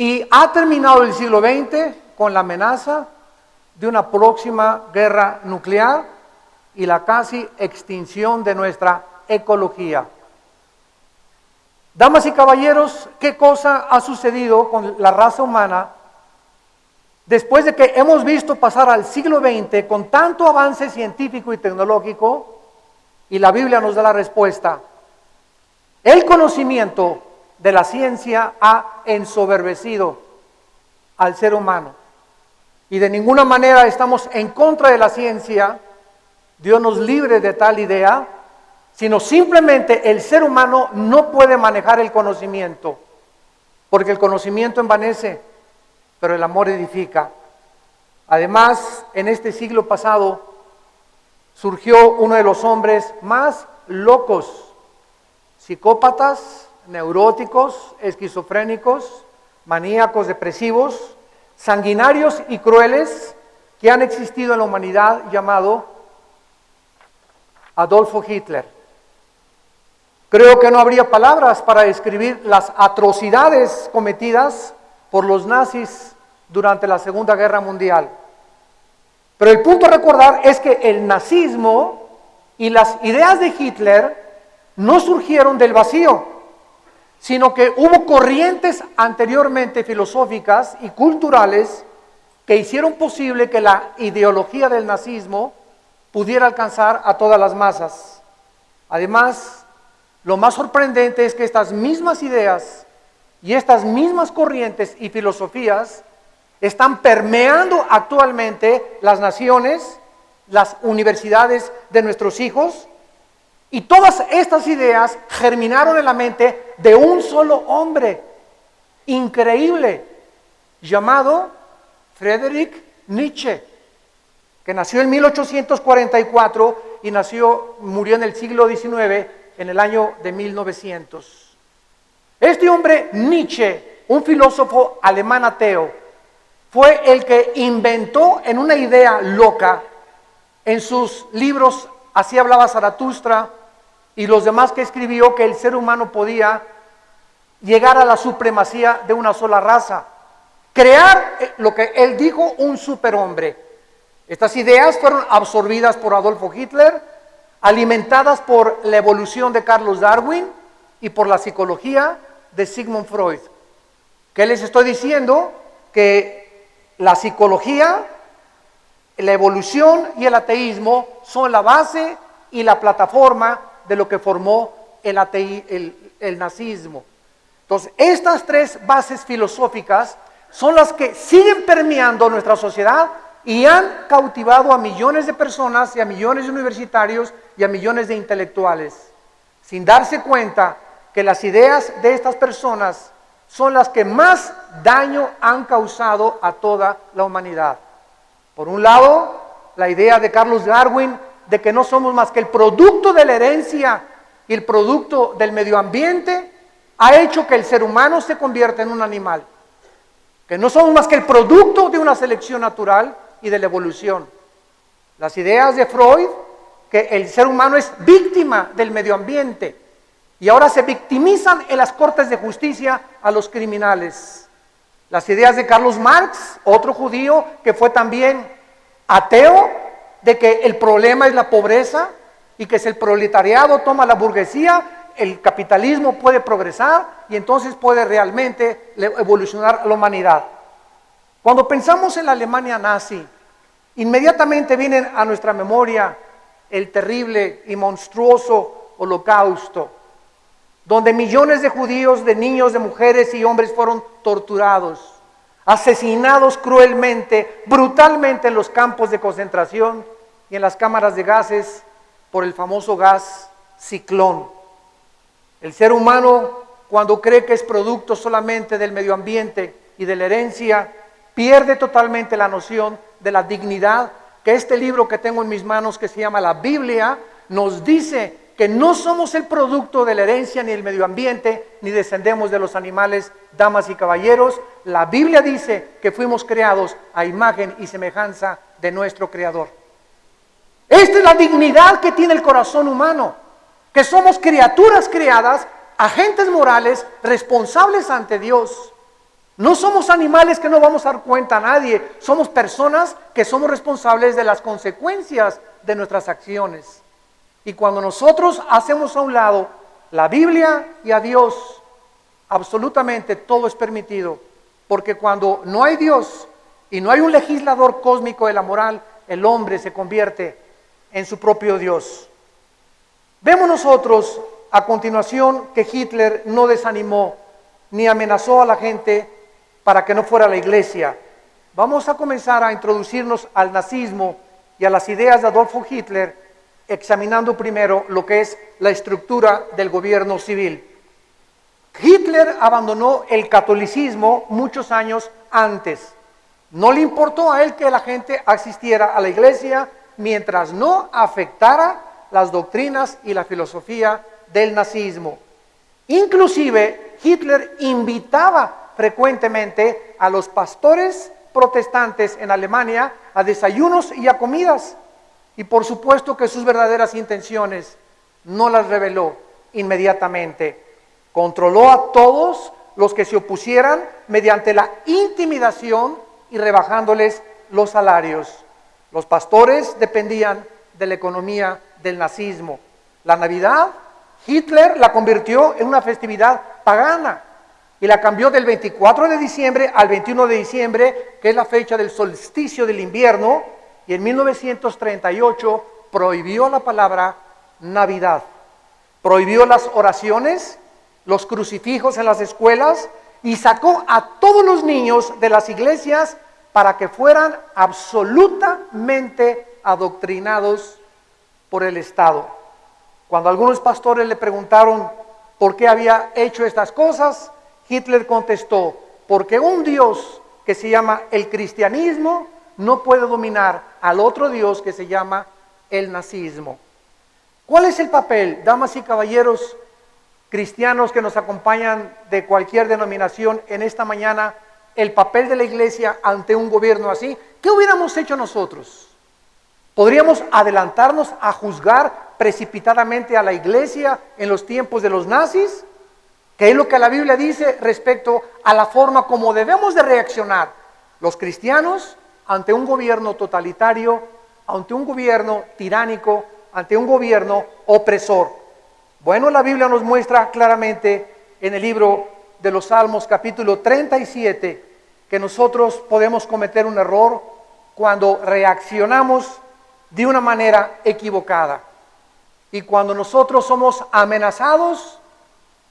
Y ha terminado el siglo XX con la amenaza de una próxima guerra nuclear y la casi extinción de nuestra ecología. Damas y caballeros, ¿qué cosa ha sucedido con la raza humana después de que hemos visto pasar al siglo XX con tanto avance científico y tecnológico? Y la Biblia nos da la respuesta. El conocimiento de la ciencia ha ensoberbecido al ser humano. Y de ninguna manera estamos en contra de la ciencia. Dios nos libre de tal idea, sino simplemente el ser humano no puede manejar el conocimiento, porque el conocimiento envanece, pero el amor edifica. Además, en este siglo pasado surgió uno de los hombres más locos, psicópatas, neuróticos, esquizofrénicos, maníacos depresivos, sanguinarios y crueles que han existido en la humanidad, llamado Adolfo Hitler. Creo que no habría palabras para describir las atrocidades cometidas por los nazis durante la Segunda Guerra Mundial. Pero el punto a recordar es que el nazismo y las ideas de Hitler no surgieron del vacío, sino que hubo corrientes anteriormente filosóficas y culturales que hicieron posible que la ideología del nazismo pudiera alcanzar a todas las masas. Además, lo más sorprendente es que estas mismas ideas y estas mismas corrientes y filosofías están permeando actualmente las naciones, las universidades de nuestros hijos, y todas estas ideas germinaron en la mente de un solo hombre increíble llamado Friedrich Nietzsche, que nació en 1844 y murió en el siglo XIX, en el año de 1900. Este hombre, Nietzsche, un filósofo alemán ateo, fue el que inventó en una idea loca, en sus libros Así hablaba Zaratustra y los demás que escribió, que el ser humano podía llegar a la supremacía de una sola raza, crear lo que él dijo, un superhombre. Estas ideas fueron absorbidas por Adolfo Hitler, alimentadas por la evolución de Carlos Darwin y por la psicología de Sigmund Freud. ¿Qué les estoy diciendo? Que la psicología, la evolución y el ateísmo son la base y la plataforma de lo que formó el nazismo. Entonces, estas tres bases filosóficas son las que siguen permeando nuestra sociedad y han cautivado a millones de personas y a millones de universitarios y a millones de intelectuales, sin darse cuenta que las ideas de estas personas son las que más daño han causado a toda la humanidad. Por un lado, la idea de Carlos Darwin de que no somos más que el producto de la herencia y el producto del medio ambiente, ha hecho que el ser humano se convierta en un animal, que no somos más que el producto de una selección natural y de la evolución. Las ideas de Freud, que el ser humano es víctima del medio ambiente, y ahora se victimizan en las cortes de justicia a los criminales. Las ideas de Karl Marx, otro judío que fue también ateo, de que el problema es la pobreza y que si el proletariado toma la burguesía, el capitalismo puede progresar y entonces puede realmente evolucionar la humanidad. Cuando pensamos en la Alemania nazi, inmediatamente vienen a nuestra memoria el terrible y monstruoso Holocausto, donde millones de judíos, de niños, de mujeres y hombres fueron torturados, asesinados cruelmente, brutalmente en los campos de concentración y en las cámaras de gases por el famoso gas ciclón. El ser humano, cuando cree que es producto solamente del medio ambiente y de la herencia, pierde totalmente la noción de la dignidad que este libro que tengo en mis manos, que se llama la Biblia, nos dice que no somos el producto de la herencia ni del medio ambiente, ni descendemos de los animales, damas y caballeros. La Biblia dice que fuimos creados a imagen y semejanza de nuestro Creador. Esta es la dignidad que tiene el corazón humano, que somos criaturas creadas, agentes morales, responsables ante Dios. No somos animales que no vamos a dar cuenta a nadie. Somos personas que somos responsables de las consecuencias de nuestras acciones. Y cuando nosotros hacemos a un lado la Biblia y a Dios, absolutamente todo es permitido. Porque cuando no hay Dios y no hay un legislador cósmico de la moral, el hombre se convierte en su propio Dios. Vemos nosotros a continuación que Hitler no desanimó ni amenazó a la gente para que no fuera a la iglesia. Vamos a comenzar a introducirnos al nazismo y a las ideas de Adolfo Hitler, examinando primero lo que es la estructura del gobierno civil. Hitler abandonó el catolicismo muchos años antes. No le importó a él que la gente asistiera a la iglesia mientras no afectara las doctrinas y la filosofía del nazismo. Inclusive Hitler invitaba frecuentemente a los pastores protestantes en Alemania a desayunos y a comidas. Y por supuesto que sus verdaderas intenciones no las reveló inmediatamente. Controló a todos los que se opusieran mediante la intimidación y rebajándoles los salarios. Los pastores dependían de la economía del nazismo. La Navidad, Hitler la convirtió en una festividad pagana y la cambió del 24 de diciembre al 21 de diciembre, que es la fecha del solsticio del invierno, y en 1938 prohibió la palabra Navidad. Prohibió las oraciones, los crucifijos en las escuelas y sacó a todos los niños de las iglesias para que fueran absolutamente adoctrinados por el Estado. Cuando algunos pastores le preguntaron por qué había hecho estas cosas, Hitler contestó: porque un Dios que se llama el cristianismo no puede dominar al otro Dios que se llama el nazismo. ¿Cuál es el papel, damas y caballeros cristianos que nos acompañan de cualquier denominación en esta mañana, el papel de la iglesia ante un gobierno así? ¿Qué hubiéramos hecho nosotros? ¿Podríamos adelantarnos a juzgar precipitadamente a la iglesia en los tiempos de los nazis? ¿Qué es lo que la Biblia dice respecto a la forma como debemos de reaccionar los cristianos ante un gobierno totalitario, ante un gobierno tiránico, ante un gobierno opresor? Bueno, la Biblia nos muestra claramente en el libro de los Salmos, capítulo 37, que nosotros podemos cometer un error cuando reaccionamos de una manera equivocada. Y cuando nosotros somos amenazados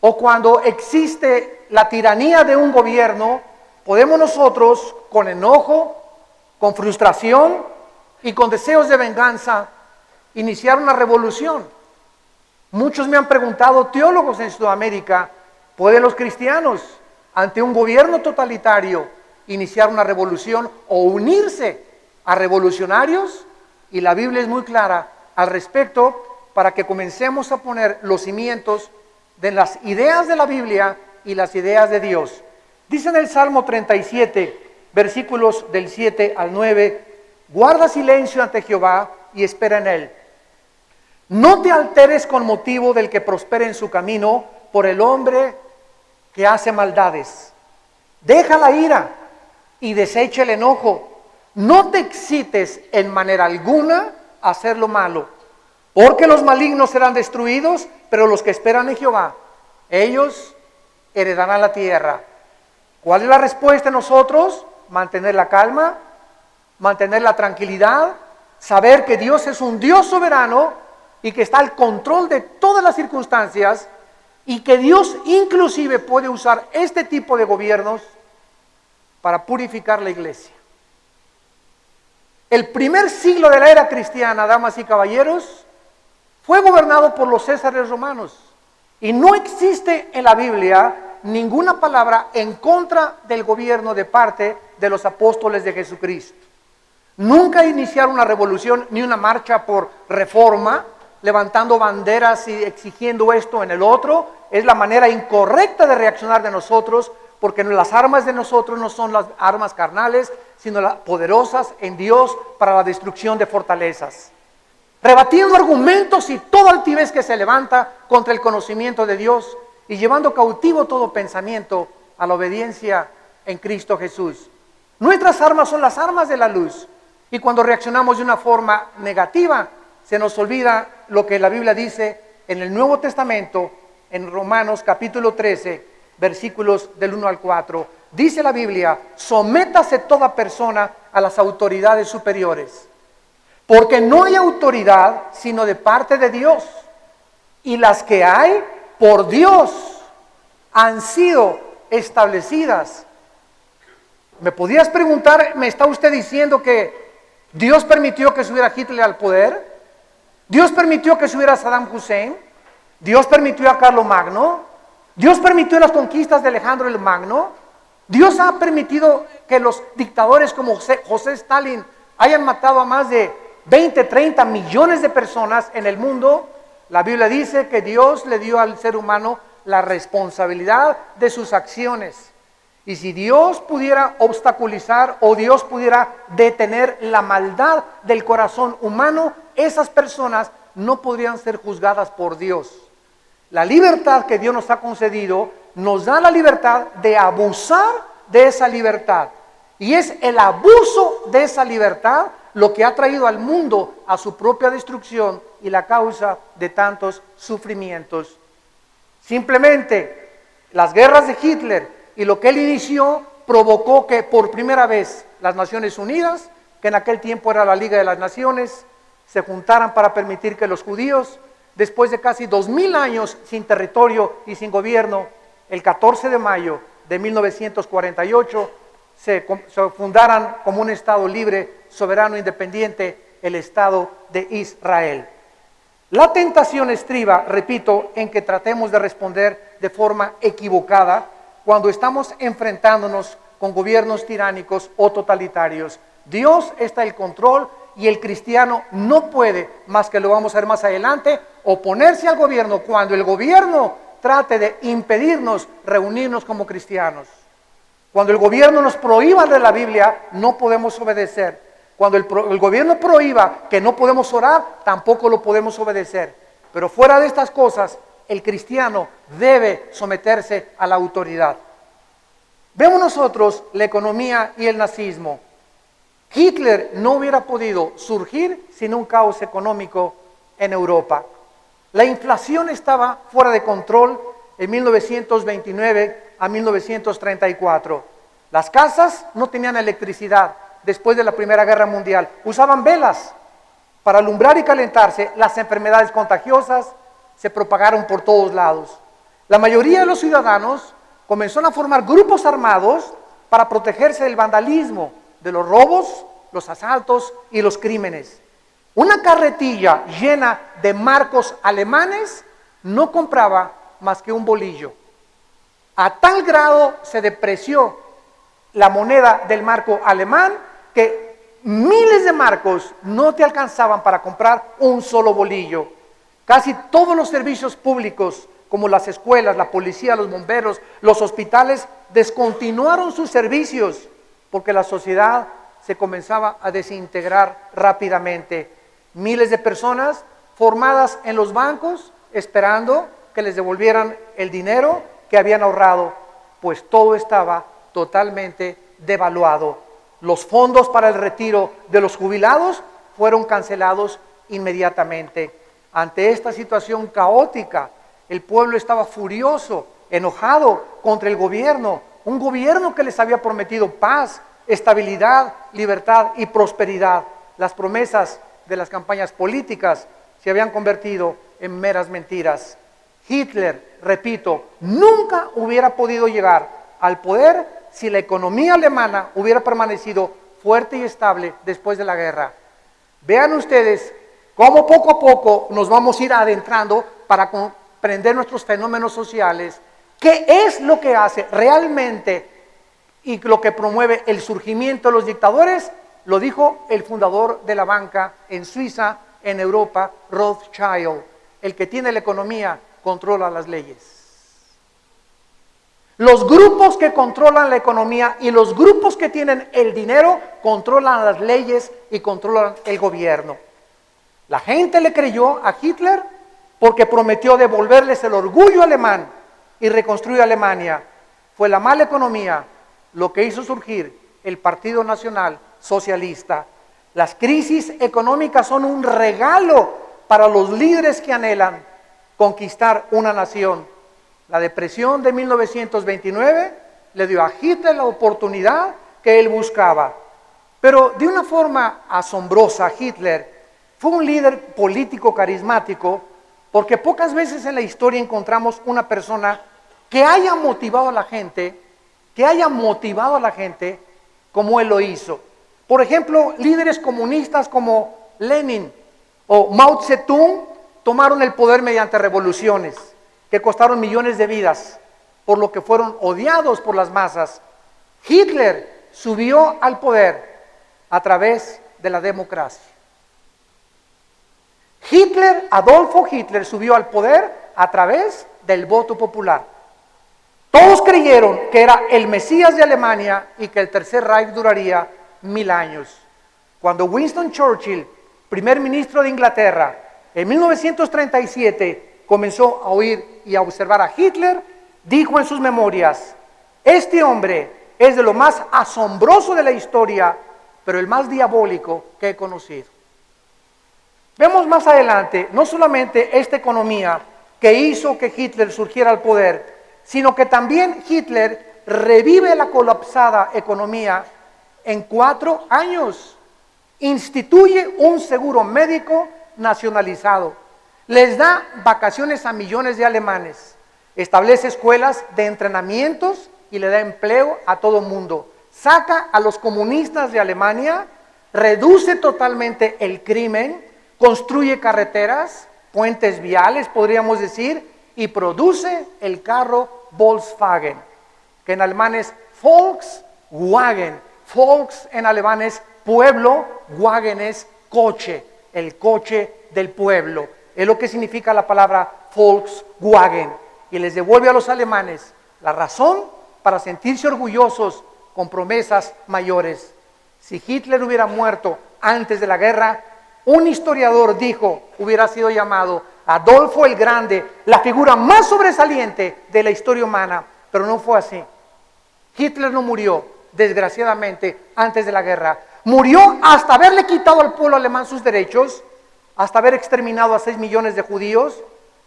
o cuando existe la tiranía de un gobierno, podemos nosotros, con enojo, con frustración y con deseos de venganza, iniciar una revolución. Muchos me han preguntado, teólogos en Sudamérica, ¿pueden los cristianos ante un gobierno totalitario iniciar una revolución o unirse a revolucionarios? Y la Biblia es muy clara al respecto para que comencemos a poner los cimientos de las ideas de la Biblia y las ideas de Dios. Dice en el Salmo 37, versículos del 7 al 9, guarda silencio ante Jehová y espera en él. No te alteres con motivo del que prospere en su camino, por el hombre que hace maldades. Deja la ira y desecha el enojo. No te excites en manera alguna a hacer lo malo, porque los malignos serán destruidos, pero los que esperan en Jehová, ellos heredarán la tierra. ¿Cuál es la respuesta de nosotros? Mantener la calma, mantener la tranquilidad, saber que Dios es un Dios soberano y que está al control de todas las circunstancias y que Dios inclusive puede usar este tipo de gobiernos para purificar la iglesia. El primer siglo de la era cristiana, damas y caballeros, fue gobernado por los césares romanos y no existe en la Biblia ninguna palabra en contra del gobierno de parte de los apóstoles de Jesucristo. Nunca iniciaron una revolución ni una marcha por reforma, levantando banderas y exigiendo esto en el otro. Es la manera incorrecta de reaccionar de nosotros, porque las armas de nosotros no son las armas carnales, sino las poderosas en Dios para la destrucción de fortalezas. Rebatiendo argumentos y toda altivez que se levanta contra el conocimiento de Dios y llevando cautivo todo pensamiento a la obediencia en Cristo Jesús. Nuestras armas son las armas de la luz. Y cuando reaccionamos de una forma negativa, se nos olvida lo que la Biblia dice en el Nuevo Testamento, en Romanos capítulo 13, versículos del 1 al 4. Dice la Biblia: sométase toda persona a las autoridades superiores, porque no hay autoridad sino de parte de Dios, y las que hay por Dios han sido establecidas. ¿Me podrías preguntar, me está usted diciendo que Dios permitió que subiera Hitler al poder? ¿Dios permitió que subiera Saddam Hussein? ¿Dios permitió a Carlomagno? ¿Dios permitió las conquistas de Alejandro el Magno? ¿Dios ha permitido que los dictadores como José Stalin hayan matado a más de 20, 30 millones de personas en el mundo? La Biblia dice que Dios le dio al ser humano la responsabilidad de sus acciones. Y si Dios pudiera obstaculizar o Dios pudiera detener la maldad del corazón humano, esas personas no podrían ser juzgadas por Dios. La libertad que Dios nos ha concedido nos da la libertad de abusar de esa libertad. Y es el abuso de esa libertad lo que ha traído al mundo a su propia destrucción y la causa de tantos sufrimientos. Simplemente las guerras de Hitler y lo que él inició provocó que por primera vez las Naciones Unidas, que en aquel tiempo era la Liga de las Naciones, se juntaran para permitir que los judíos, después de casi 2000 años sin territorio y sin gobierno, el 14 de mayo de 1948 se fundaran como un Estado libre, soberano, independiente, el Estado de Israel. La tentación estriba, repito, en que tratemos de responder de forma equivocada cuando estamos enfrentándonos con gobiernos tiránicos o totalitarios. Dios está en el control y el cristiano no puede, más que lo vamos a ver más adelante, oponerse al gobierno cuando el gobierno trate de impedirnos reunirnos como cristianos. Cuando el gobierno nos prohíba de la Biblia, no podemos obedecer. Cuando el gobierno prohíba que no podemos orar, tampoco lo podemos obedecer. Pero fuera de estas cosas, el cristiano debe someterse a la autoridad. Vemos nosotros la economía y el nazismo. Hitler no hubiera podido surgir sin un caos económico en Europa. La inflación estaba fuera de control en 1929 a 1934. Las casas no tenían electricidad después de la Primera Guerra Mundial. Usaban velas para alumbrar y calentarse. Las enfermedades contagiosas se propagaron por todos lados. La mayoría de los ciudadanos comenzaron a formar grupos armados para protegerse del vandalismo, de los robos, los asaltos y los crímenes. Una carretilla llena de marcos alemanes no compraba más que un bolillo. A tal grado se depreció la moneda del marco alemán que miles de marcos no te alcanzaban para comprar un solo bolillo. Casi todos los servicios públicos, como las escuelas, la policía, los bomberos, los hospitales, descontinuaron sus servicios porque la sociedad se comenzaba a desintegrar rápidamente. Miles de personas formadas en los bancos esperando que les devolvieran el dinero que habían ahorrado, pues todo estaba totalmente devaluado. Los fondos para el retiro de los jubilados fueron cancelados inmediatamente. Ante esta situación caótica, el pueblo estaba furioso, enojado contra el gobierno, un gobierno que les había prometido paz, estabilidad, libertad y prosperidad. Las promesas de las campañas políticas se habían convertido en meras mentiras. Hitler, repito, nunca hubiera podido llegar al poder si la economía alemana hubiera permanecido fuerte y estable después de la guerra. Vean ustedes cómo poco a poco nos vamos a ir adentrando para comprender nuestros fenómenos sociales. ¿Qué es lo que hace realmente y lo que promueve el surgimiento de los dictadores? Lo dijo el fundador de la banca en Suiza, en Europa, Rothschild. El que tiene la economía controla las leyes. Los grupos que controlan la economía y los grupos que tienen el dinero controlan las leyes y controlan el gobierno. La gente le creyó a Hitler porque prometió devolverles el orgullo alemán y reconstruir Alemania. Fue la mala economía, lo que hizo surgir el Partido Nacional Socialista. Las crisis económicas son un regalo para los líderes que anhelan conquistar una nación. La depresión de 1929 le dio a Hitler la oportunidad que él buscaba. Pero de una forma asombrosa, Hitler fue un líder político carismático, porque pocas veces en la historia encontramos una persona que haya motivado a la gente, como él lo hizo. Por ejemplo, líderes comunistas como Lenin o Mao Zedong tomaron el poder mediante revoluciones que costaron millones de vidas, por lo que fueron odiados por las masas. Hitler subió al poder a través de la democracia. Adolfo Hitler subió al poder a través del voto popular. Todos creyeron que era el Mesías de Alemania y que el Tercer Reich duraría 1000 años. Cuando Winston Churchill, primer ministro de Inglaterra, en 1937 comenzó a oír y a observar a Hitler, dijo en sus memorias: este hombre es de lo más asombroso de la historia, pero el más diabólico que he conocido. Vemos más adelante no solamente esta economía que hizo que Hitler surgiera al poder, sino que también Hitler revive la colapsada economía en 4 años. Instituye un seguro médico nacionalizado, les da vacaciones a millones de alemanes, establece escuelas de entrenamientos y le da empleo a todo mundo, saca a los comunistas de Alemania, reduce totalmente el crimen, construye carreteras, puentes viales, podríamos decir, y produce el carro Volkswagen, que en alemán es Volkswagen. Volks en alemán es pueblo, Wagen es coche, el coche del pueblo. Es lo que significa la palabra Volkswagen. Y les devuelve a los alemanes la razón para sentirse orgullosos con promesas mayores. Si Hitler hubiera muerto antes de la guerra, un historiador dijo, hubiera sido llamado Adolfo el Grande, la figura más sobresaliente de la historia humana, pero no fue así. Hitler no murió, desgraciadamente, antes de la guerra. Murió hasta haberle quitado al pueblo alemán sus derechos, hasta haber exterminado a 6 millones de judíos,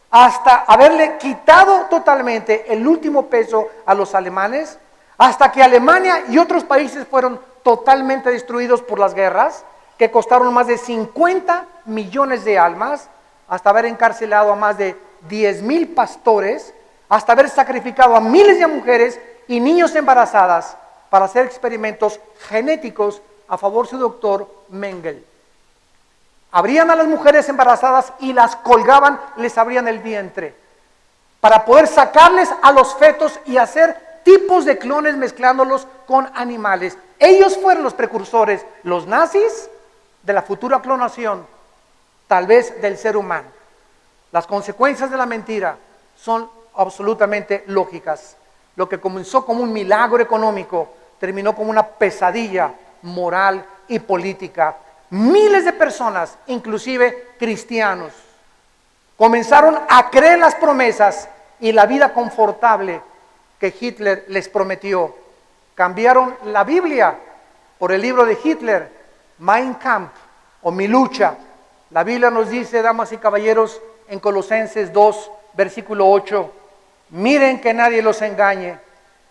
hasta haberle quitado totalmente el último peso a los alemanes, hasta que Alemania y otros países fueron totalmente destruidos por las guerras, que costaron más de 50 millones de almas, hasta haber encarcelado a más de 10,000 pastores, hasta haber sacrificado a miles de mujeres y niños embarazadas para hacer experimentos genéticos a favor de su doctor Mengele. Abrían a las mujeres embarazadas y las colgaban, les abrían el vientre, para poder sacarles a los fetos y hacer tipos de clones mezclándolos con animales. Ellos fueron los precursores, los nazis, de la futura clonación, tal vez del ser humano. Las consecuencias de la mentira son absolutamente lógicas. Lo que comenzó como un milagro económico terminó como una pesadilla moral y política. Miles de personas, inclusive cristianos, comenzaron a creer las promesas y la vida confortable que Hitler les prometió. Cambiaron la Biblia por el libro de Hitler, Mein Kampf, o Mi Lucha. La Biblia nos dice, damas y caballeros, en Colosenses 2, versículo 8, miren que nadie los engañe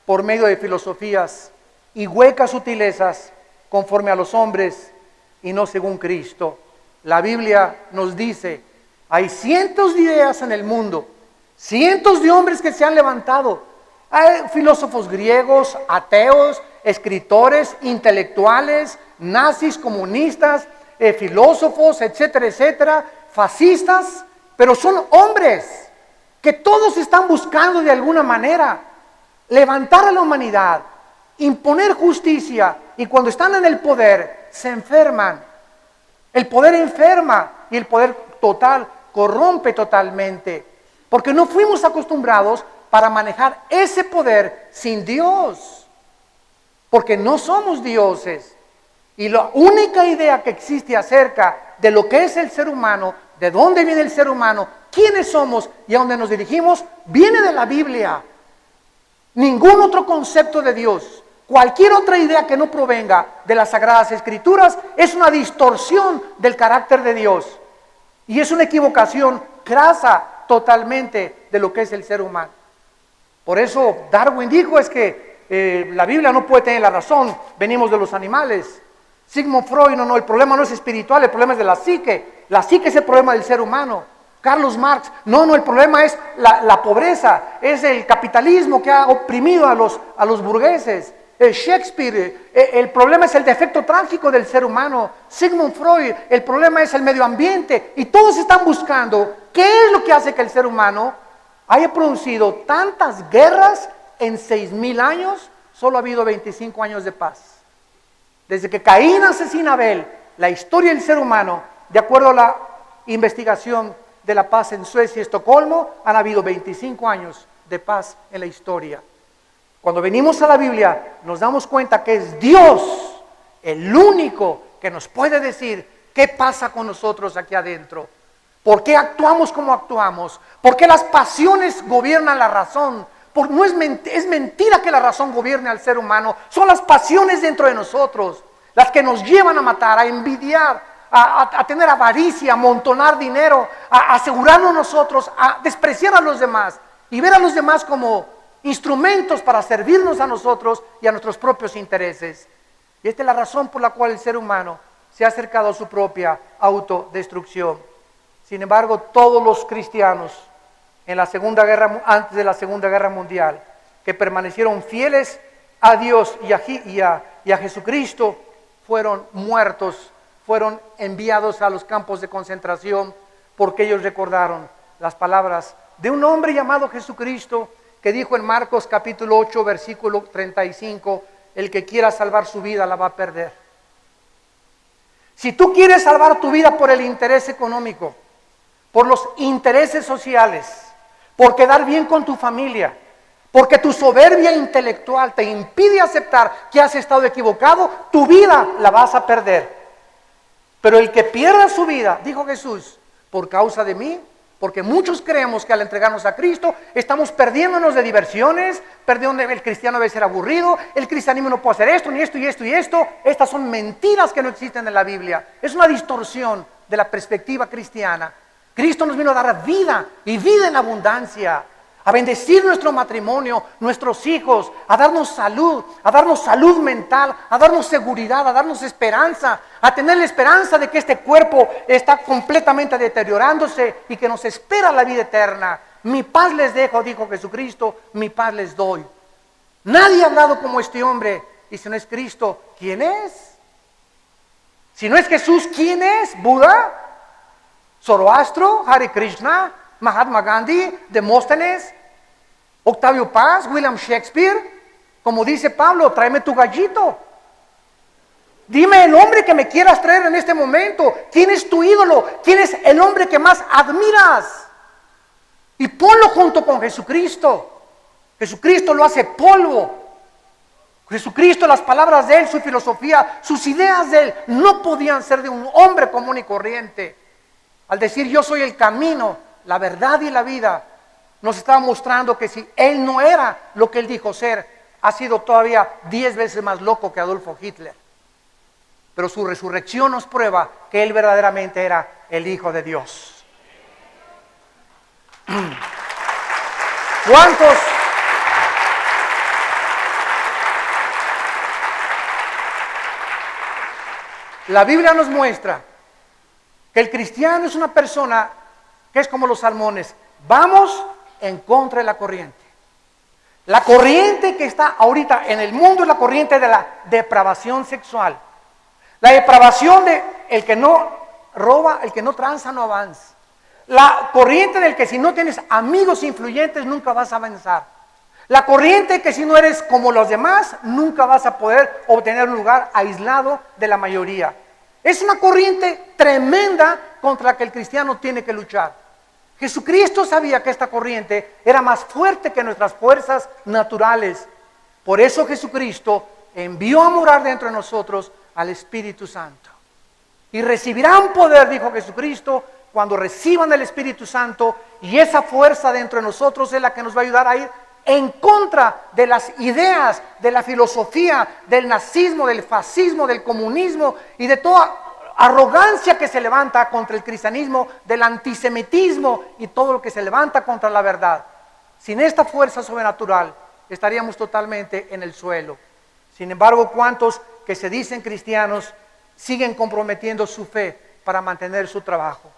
por medio de filosofías y huecas sutilezas conforme a los hombres y no según Cristo. La Biblia nos dice, hay cientos de ideas en el mundo, cientos de hombres que se han levantado. Hay filósofos griegos, ateos, escritores, intelectuales, nazis, comunistas, filósofos, etcétera, etcétera, fascistas, pero son hombres que todos están buscando de alguna manera levantar a la humanidad, imponer justicia, y cuando están en el poder se enferman. El poder enferma y el poder total corrompe totalmente, porque no fuimos acostumbrados para manejar ese poder sin Dios, porque no somos dioses. Y la única idea que existe acerca de lo que es el ser humano, de dónde viene el ser humano, quiénes somos y a dónde nos dirigimos, viene de la Biblia. Ningún otro concepto de Dios Cualquier otra idea que no provenga de las Sagradas Escrituras es una distorsión del carácter de Dios. Y es una equivocación crasa totalmente de lo que es el ser humano. Por eso Darwin dijo es que la Biblia no puede tener la razón, venimos de los animales. Sigmund Freud, no, el problema no es espiritual, el problema es de la psique. La psique es el problema del ser humano. Carlos Marx, no, el problema es la pobreza, es el capitalismo que ha oprimido a los burgueses. Shakespeare, el problema es el defecto trágico del ser humano. Sigmund Freud, el problema es el medio ambiente. Y todos están buscando qué es lo que hace que el ser humano haya producido tantas guerras en 6,000 años. Solo ha habido 25 años de paz. Desde que Caín asesina a Abel, la historia del ser humano, de acuerdo a la investigación de la paz en Suecia y Estocolmo, han habido 25 años de paz en la historia. Cuando venimos a la Biblia, nos damos cuenta que es Dios el único que nos puede decir qué pasa con nosotros aquí adentro. ¿Por qué actuamos como actuamos? ¿Por qué las pasiones gobiernan la razón? Es mentira que la razón gobierne al ser humano. Son las pasiones dentro de nosotros las que nos llevan a matar, a envidiar, a tener avaricia, a amontonar dinero, a asegurarnos nosotros, a despreciar a los demás y ver a los demás como instrumentos para servirnos a nosotros y a nuestros propios intereses. Y esta es la razón por la cual el ser humano se ha acercado a su propia autodestrucción. Sin embargo, todos los cristianos en la antes de la Segunda Guerra Mundial, que permanecieron fieles a Dios y a Jesucristo, fueron muertos, fueron enviados a los campos de concentración, porque ellos recordaron las palabras de un hombre llamado Jesucristo, que dijo en Marcos capítulo 8, versículo 35, el que quiera salvar su vida la va a perder. Si tú quieres salvar tu vida por el interés económico, por los intereses sociales, por quedar bien con tu familia, porque tu soberbia intelectual te impide aceptar que has estado equivocado, tu vida la vas a perder. Pero el que pierda su vida, dijo Jesús, por causa de mí, porque muchos creemos que al entregarnos a Cristo estamos perdiéndonos de diversiones, el cristiano debe ser aburrido, el cristianismo no puede hacer esto, ni esto y esto y esto. Estas son mentiras que no existen en la Biblia. Es una distorsión de la perspectiva cristiana. Cristo nos vino a dar vida y vida en abundancia, a bendecir nuestro matrimonio, nuestros hijos, a darnos salud mental, a darnos seguridad, a darnos esperanza, a tener la esperanza de que este cuerpo está completamente deteriorándose y que nos espera la vida eterna. Mi paz les dejo, dijo Jesucristo, mi paz les doy. Nadie ha hablado como este hombre, y si no es Cristo, ¿quién es? Si no es Jesús, ¿quién es? ¿Buda? Zoroastro, Hare Krishna, Mahatma Gandhi, Demóstenes, Octavio Paz, William Shakespeare. Como dice Pablo, tráeme tu gallito. Dime el hombre que me quieras traer en este momento. ¿Quién es tu ídolo? ¿Quién es el hombre que más admiras? Y ponlo junto con Jesucristo. Jesucristo lo hace polvo. Jesucristo, las palabras de Él, su filosofía, sus ideas de Él, no podían ser de un hombre común y corriente. Al decir yo soy el camino, la verdad y la vida, nos estaba mostrando que si Él no era lo que Él dijo ser, ha sido todavía 10 veces más loco que Adolfo Hitler. Pero su resurrección nos prueba que Él verdaderamente era el Hijo de Dios. ¿Cuántos? La Biblia nos muestra que el cristiano es una persona que es como los salmones. Vamos en contra de la corriente. La corriente que está ahorita en el mundo es la corriente de la depravación sexual. La depravación de el que no roba, el que no tranza, no avanza. La corriente del que si no tienes amigos influyentes nunca vas a avanzar. La corriente que si no eres como los demás nunca vas a poder obtener un lugar aislado de la mayoría. Es una corriente tremenda contra la que el cristiano tiene que luchar. Jesucristo sabía que esta corriente era más fuerte que nuestras fuerzas naturales. Por eso Jesucristo envió a morar dentro de nosotros al Espíritu Santo. Y recibirán poder, dijo Jesucristo, cuando reciban el Espíritu Santo, y esa fuerza dentro de nosotros es la que nos va a ayudar a ir en contra de las ideas, de la filosofía, del nazismo, del fascismo, del comunismo y de toda arrogancia que se levanta contra el cristianismo, del antisemitismo y todo lo que se levanta contra la verdad. Sin esta fuerza sobrenatural estaríamos totalmente en el suelo. Sin embargo, ¿cuántos que se dicen cristianos siguen comprometiendo su fe para mantener su trabajo?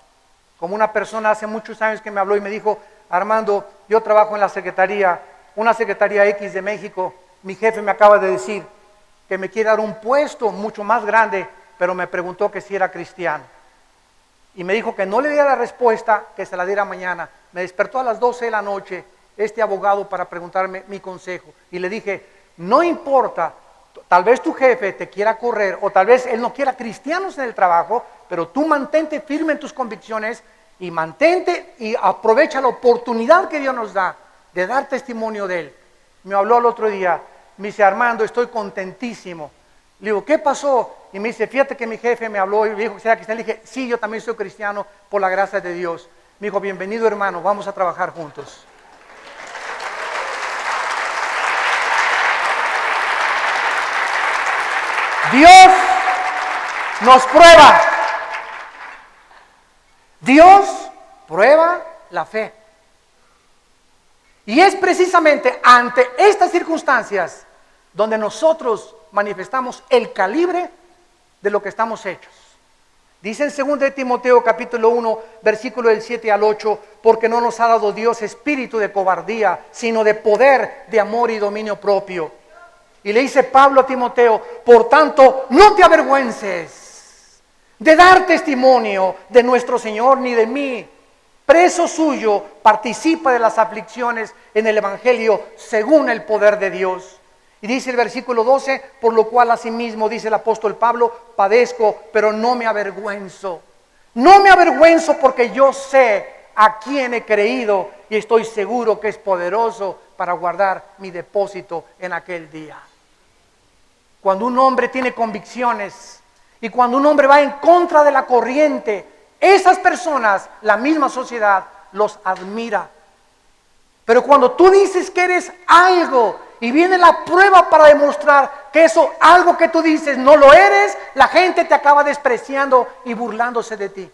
Como una persona hace muchos años que me habló y me dijo: Armando, yo trabajo en la secretaría, una secretaría X de México, mi jefe me acaba de decir que me quiere dar un puesto mucho más grande, pero me preguntó que si era cristiano. Y me dijo que no le diera la respuesta, que se la diera mañana. Me despertó a las 12 de la noche este abogado para preguntarme mi consejo. Y le dije: no importa, tal vez tu jefe te quiera correr, o tal vez él no quiera cristianos en el trabajo, pero tú mantente firme en tus convicciones y mantente y aprovecha la oportunidad que Dios nos da de dar testimonio de Él. Me habló el otro día, me dice: Armando, estoy contentísimo. Le digo: ¿qué pasó? Y me dice: fíjate que mi jefe me habló y me dijo que era cristiano. Le dije: sí, yo también soy cristiano por la gracia de Dios. Me dijo: bienvenido, hermano, vamos a trabajar juntos. Dios nos prueba. Dios prueba la fe. Y es precisamente ante estas circunstancias donde nosotros manifestamos el calibre de lo que estamos hechos. Dice en 2 de Timoteo capítulo 1, versículo del 7 al 8, porque no nos ha dado Dios espíritu de cobardía, sino de poder, de amor y dominio propio. Y le dice Pablo a Timoteo: por tanto, no te avergüences de dar testimonio de nuestro Señor ni de mí. Preso suyo, participa de las aflicciones en el Evangelio según el poder de Dios. Y dice el versículo 12, por lo cual asimismo, dice el apóstol Pablo, padezco, pero no me avergüenzo. No me avergüenzo porque yo sé a quién he creído y estoy seguro que es poderoso para guardar mi depósito en aquel día. Cuando un hombre tiene convicciones y cuando un hombre va en contra de la corriente, esas personas, la misma sociedad, los admira. Pero cuando tú dices que eres algo y viene la prueba para demostrar que eso algo que tú dices no lo eres, la gente te acaba despreciando y burlándose de ti.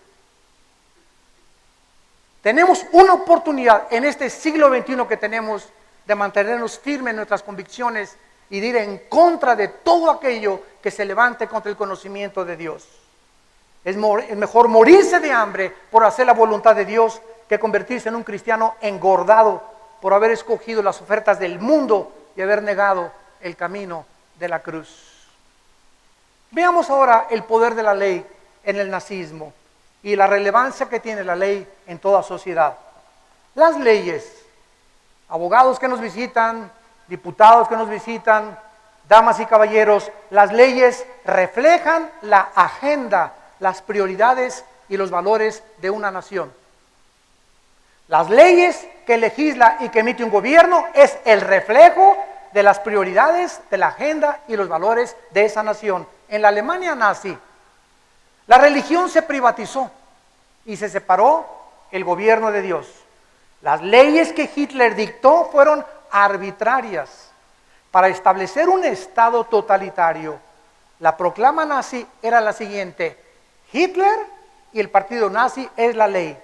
Tenemos una oportunidad en este siglo XXI que tenemos de mantenernos firmes en nuestras convicciones y de ir en contra de todo aquello que se levante contra el conocimiento de Dios. Es mejor morirse de hambre por hacer la voluntad de Dios que convertirse en un cristiano engordado por haber escogido las ofertas del mundo y haber negado el camino de la cruz. Veamos ahora el poder de la ley en el nazismo y la relevancia que tiene la ley en toda sociedad. Las leyes, abogados que nos visitan, diputados que nos visitan, damas y caballeros, las leyes reflejan la agenda, las prioridades y los valores de una nación. Las leyes que legisla y que emite un gobierno es el reflejo de las prioridades, de la agenda y los valores de esa nación. En la Alemania nazi, la religión se privatizó y se separó el gobierno de Dios. Las leyes que Hitler dictó fueron arbitrarias para establecer un estado totalitario. La proclama nazi era la siguiente: Hitler y el partido nazi es la ley.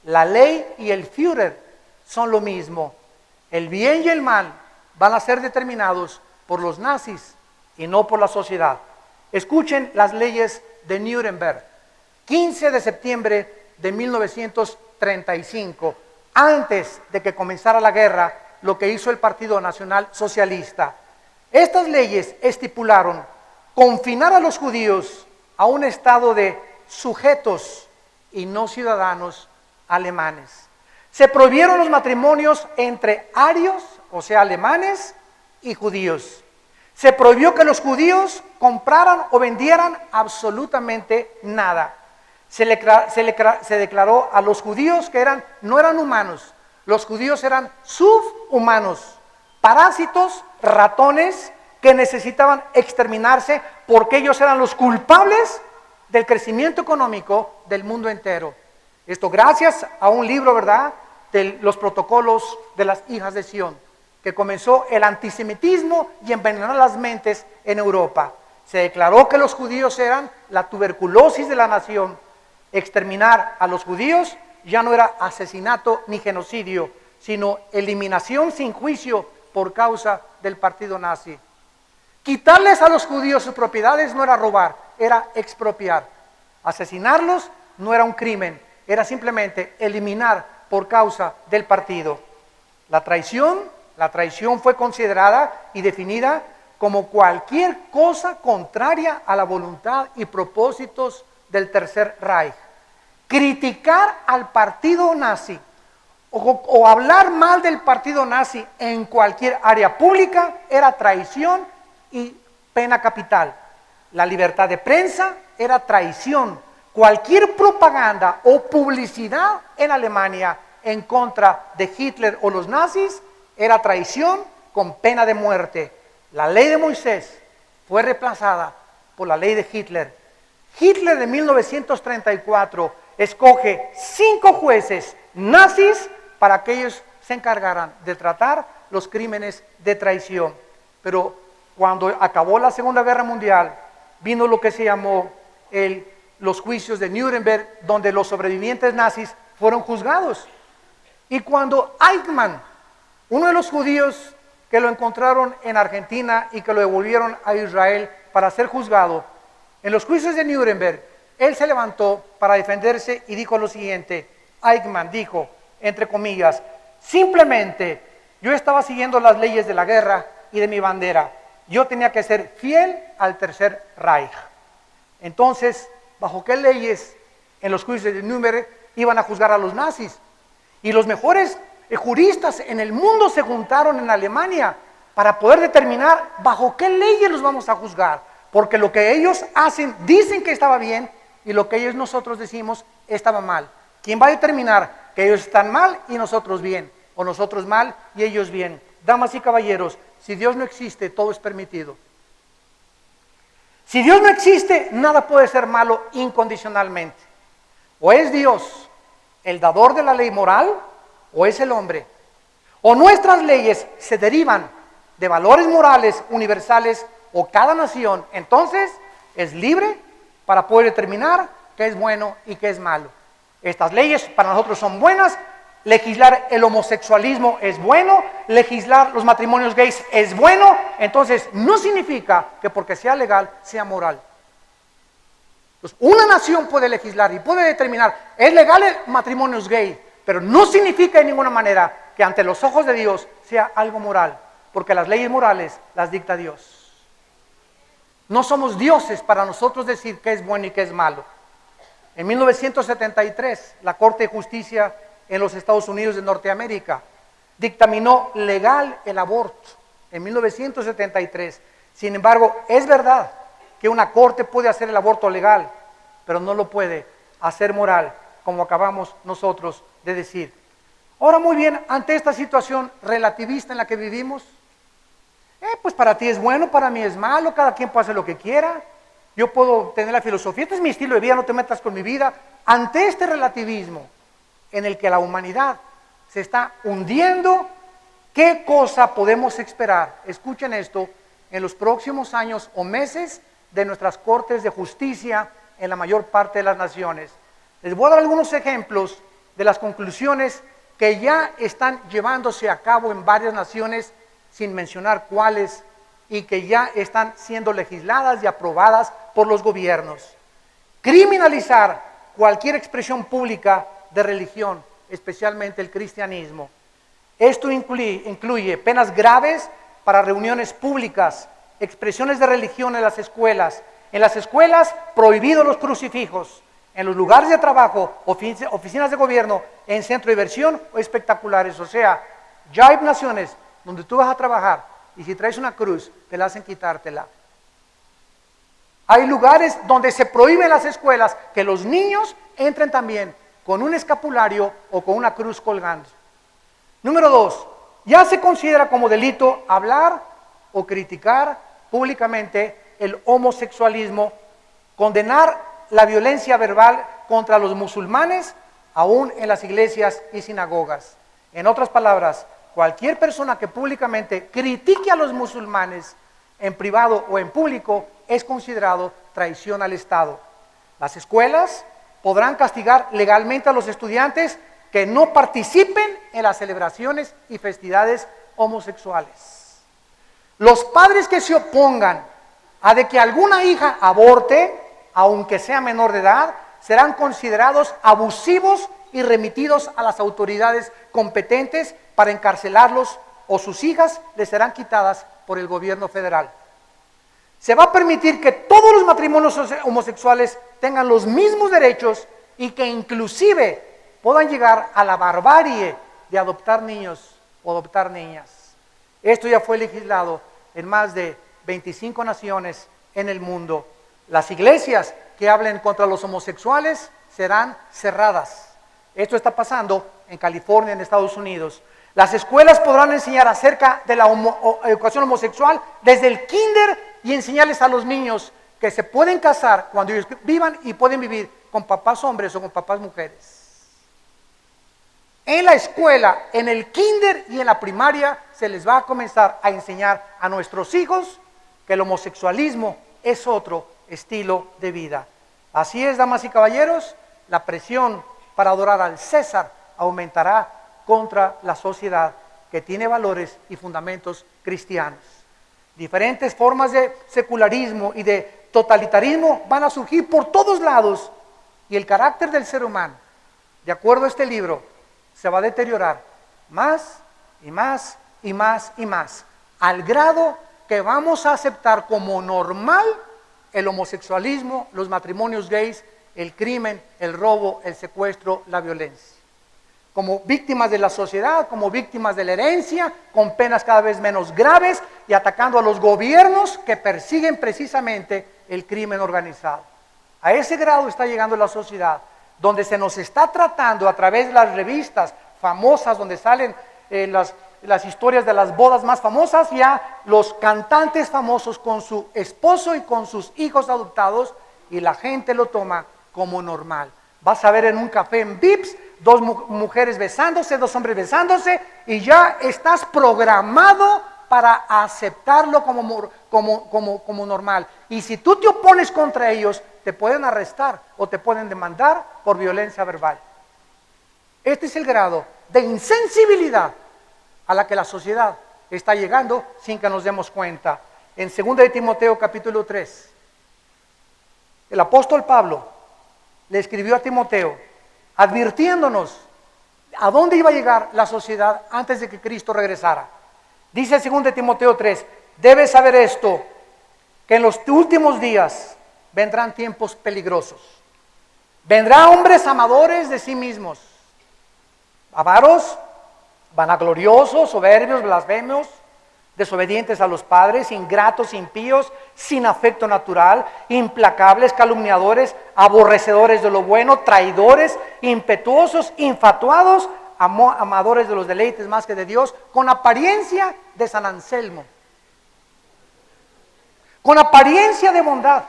La ley y el Führer son lo mismo. El bien y el mal van a ser determinados por los nazis y no por la sociedad. Escuchen las leyes de Nuremberg. 15 de septiembre de 1935, antes de que comenzara la guerra, lo que hizo el Partido Nacional Socialista. Estas leyes estipularon confinar a los judíos a un estado de sujetos y no ciudadanos alemanes. Se prohibieron los matrimonios entre arios, o sea, alemanes, y judíos. Se prohibió que los judíos compraran o vendieran absolutamente nada. Se declaró a los judíos que no eran humanos. Los judíos eran subhumanos, parásitos, ratones que necesitaban exterminarse porque ellos eran los culpables del crecimiento económico del mundo entero. Esto gracias a un libro, ¿verdad?, de los protocolos de las hijas de Sión. que comenzó el antisemitismo y envenenó las mentes en Europa. Se declaró que los judíos eran la tuberculosis de la nación. Exterminar a los judíos ya no era asesinato ni genocidio, sino eliminación sin juicio por causa del partido nazi. Quitarles a los judíos sus propiedades no era robar, era expropiar. Asesinarlos no era un crimen, era simplemente eliminar por causa del partido. La traición fue considerada y definida como cualquier cosa contraria a la voluntad y propósitos del Tercer Reich. Criticar al partido nazi o hablar mal del partido nazi en cualquier área pública era traición y pena capital. La libertad de prensa era traición. Cualquier propaganda o publicidad en Alemania en contra de Hitler o los nazis era traición con pena de muerte. La ley de Moisés fue reemplazada por la ley de Hitler. Hitler de 1934 escoge 5 jueces nazis para que ellos se encargaran de tratar los crímenes de traición. Pero cuando acabó la Segunda Guerra Mundial, vino lo que se llamó los juicios de Nuremberg, donde los sobrevivientes nazis fueron juzgados. Y cuando Eichmann, uno de los judíos que lo encontraron en Argentina y que lo devolvieron a Israel para ser juzgado, en los juicios de Nuremberg, él se levantó para defenderse y dijo lo siguiente. Eichmann dijo, entre comillas, simplemente yo estaba siguiendo las leyes de la guerra y de mi bandera. Yo tenía que ser fiel al Tercer Reich. Entonces, ¿bajo qué leyes en los juicios de Nuremberg iban a juzgar a los nazis? Y los mejores juristas en el mundo se juntaron en Alemania para poder determinar bajo qué leyes los vamos a juzgar. Porque lo que ellos hacen, dicen que estaba bien, y lo que ellos nosotros decimos estaba mal. ¿Quién va a determinar que ellos están mal y nosotros bien? O nosotros mal y ellos bien. Damas y caballeros, si Dios no existe, todo es permitido. Si Dios no existe, nada puede ser malo incondicionalmente. O es Dios el dador de la ley moral, o es el hombre. O nuestras leyes se derivan de valores morales universales, o cada nación entonces es libre para poder determinar qué es bueno y qué es malo. Estas leyes para nosotros son buenas. Legislar el homosexualismo es bueno, legislar los matrimonios gays es bueno, entonces no significa que porque sea legal sea moral. Entonces, una nación puede legislar y puede determinar, es legal el matrimonio gay, pero no significa de ninguna manera que ante los ojos de Dios sea algo moral, porque las leyes morales las dicta Dios. No somos dioses para nosotros decir qué es bueno y qué es malo. En 1973, la Corte de Justicia en los Estados Unidos de Norteamérica dictaminó legal el aborto en 1973. Sin embargo, es verdad que una corte puede hacer el aborto legal, pero no lo puede hacer moral, como acabamos nosotros de decir. Ahora, muy bien, ante esta situación relativista en la que vivimos, pues para ti es bueno, para mí es malo, cada quien puede hacer lo que quiera. Yo puedo tener la filosofía, este es mi estilo de vida, no te metas con mi vida. Ante este relativismo en el que la humanidad se está hundiendo, ¿qué cosa podemos esperar? Escuchen esto, en los próximos años o meses de nuestras cortes de justicia en la mayor parte de las naciones. Les voy a dar algunos ejemplos de las conclusiones que ya están llevándose a cabo en varias naciones, sin mencionar cuáles, y que ya están siendo legisladas y aprobadas por los gobiernos. Criminalizar cualquier expresión pública de religión, especialmente el cristianismo. Esto incluye penas graves para reuniones públicas, expresiones de religión en las escuelas. En las escuelas, prohibidos los crucifijos. En los lugares de trabajo, oficinas de gobierno, en centro de diversión o espectaculares. O sea, ya hay naciones donde tú vas a trabajar y si traes una cruz, te la hacen quitártela. Hay lugares donde se prohíbe en las escuelas que los niños entren también con un escapulario o con una cruz colgando. Número 2, ya se considera como delito hablar o criticar públicamente el homosexualismo, condenar la violencia verbal contra los musulmanes, aún en las iglesias y sinagogas. En otras palabras, cualquier persona que públicamente critique a los musulmanes en privado o en público es considerado traición al Estado. Las escuelas podrán castigar legalmente a los estudiantes que no participen en las celebraciones y festividades homosexuales. Los padres que se opongan a de que alguna hija aborte, aunque sea menor de edad, serán considerados abusivos y remitidos a las autoridades competentes para encarcelarlos, o sus hijas les serán quitadas por el gobierno federal. Se va a permitir que todos los matrimonios homosexuales tengan los mismos derechos y que inclusive puedan llegar a la barbarie de adoptar niños o adoptar niñas. Esto ya fue legislado en más de 25 naciones en el mundo. Las iglesias que hablen contra los homosexuales serán cerradas. Esto está pasando en California, en Estados Unidos. Las escuelas podrán enseñar acerca de la educación homosexual desde el kinder y enseñarles a los niños que se pueden casar cuando ellos vivan y pueden vivir con papás hombres o con papás mujeres. En la escuela, en el kinder y en la primaria se les va a comenzar a enseñar a nuestros hijos que el homosexualismo es otro estilo de vida. Así es, damas y caballeros, la presión para adorar al César aumentará contra la sociedad que tiene valores y fundamentos cristianos. Diferentes formas de secularismo y de totalitarismo van a surgir por todos lados y el carácter del ser humano, de acuerdo a este libro, se va a deteriorar más y más y más y más, al grado que vamos a aceptar como normal el homosexualismo, los matrimonios gays, el crimen, el robo, el secuestro, la violencia. Como víctimas de la sociedad, como víctimas de la herencia, con penas cada vez menos graves y atacando a los gobiernos que persiguen precisamente el crimen organizado. A ese grado está llegando la sociedad, donde se nos está tratando a través de las revistas famosas, donde salen las historias de las bodas más famosas, ya los cantantes famosos con su esposo y con sus hijos adoptados, y la gente lo toma como normal. Vas a ver en un café en Vips, dos mujeres besándose, dos hombres besándose, y ya estás programado para aceptarlo como normal. Y si tú te opones contra ellos, te pueden arrestar o te pueden demandar por violencia verbal. Este es el grado de insensibilidad a la que la sociedad está llegando sin que nos demos cuenta. En 2 de Timoteo capítulo 3, el apóstol Pablo le escribió a Timoteo advirtiéndonos a dónde iba a llegar la sociedad antes de que Cristo regresara. Dice 2 de Timoteo 3, debes saber esto, que en los últimos días vendrán tiempos peligrosos. Vendrán hombres amadores de sí mismos, avaros, vanagloriosos, soberbios, blasfemos, desobedientes a los padres, ingratos, impíos, sin afecto natural, implacables, calumniadores, aborrecedores de lo bueno, traidores, impetuosos, infatuados, amadores de los deleites más que de Dios, con apariencia de San Anselmo, con apariencia de bondad,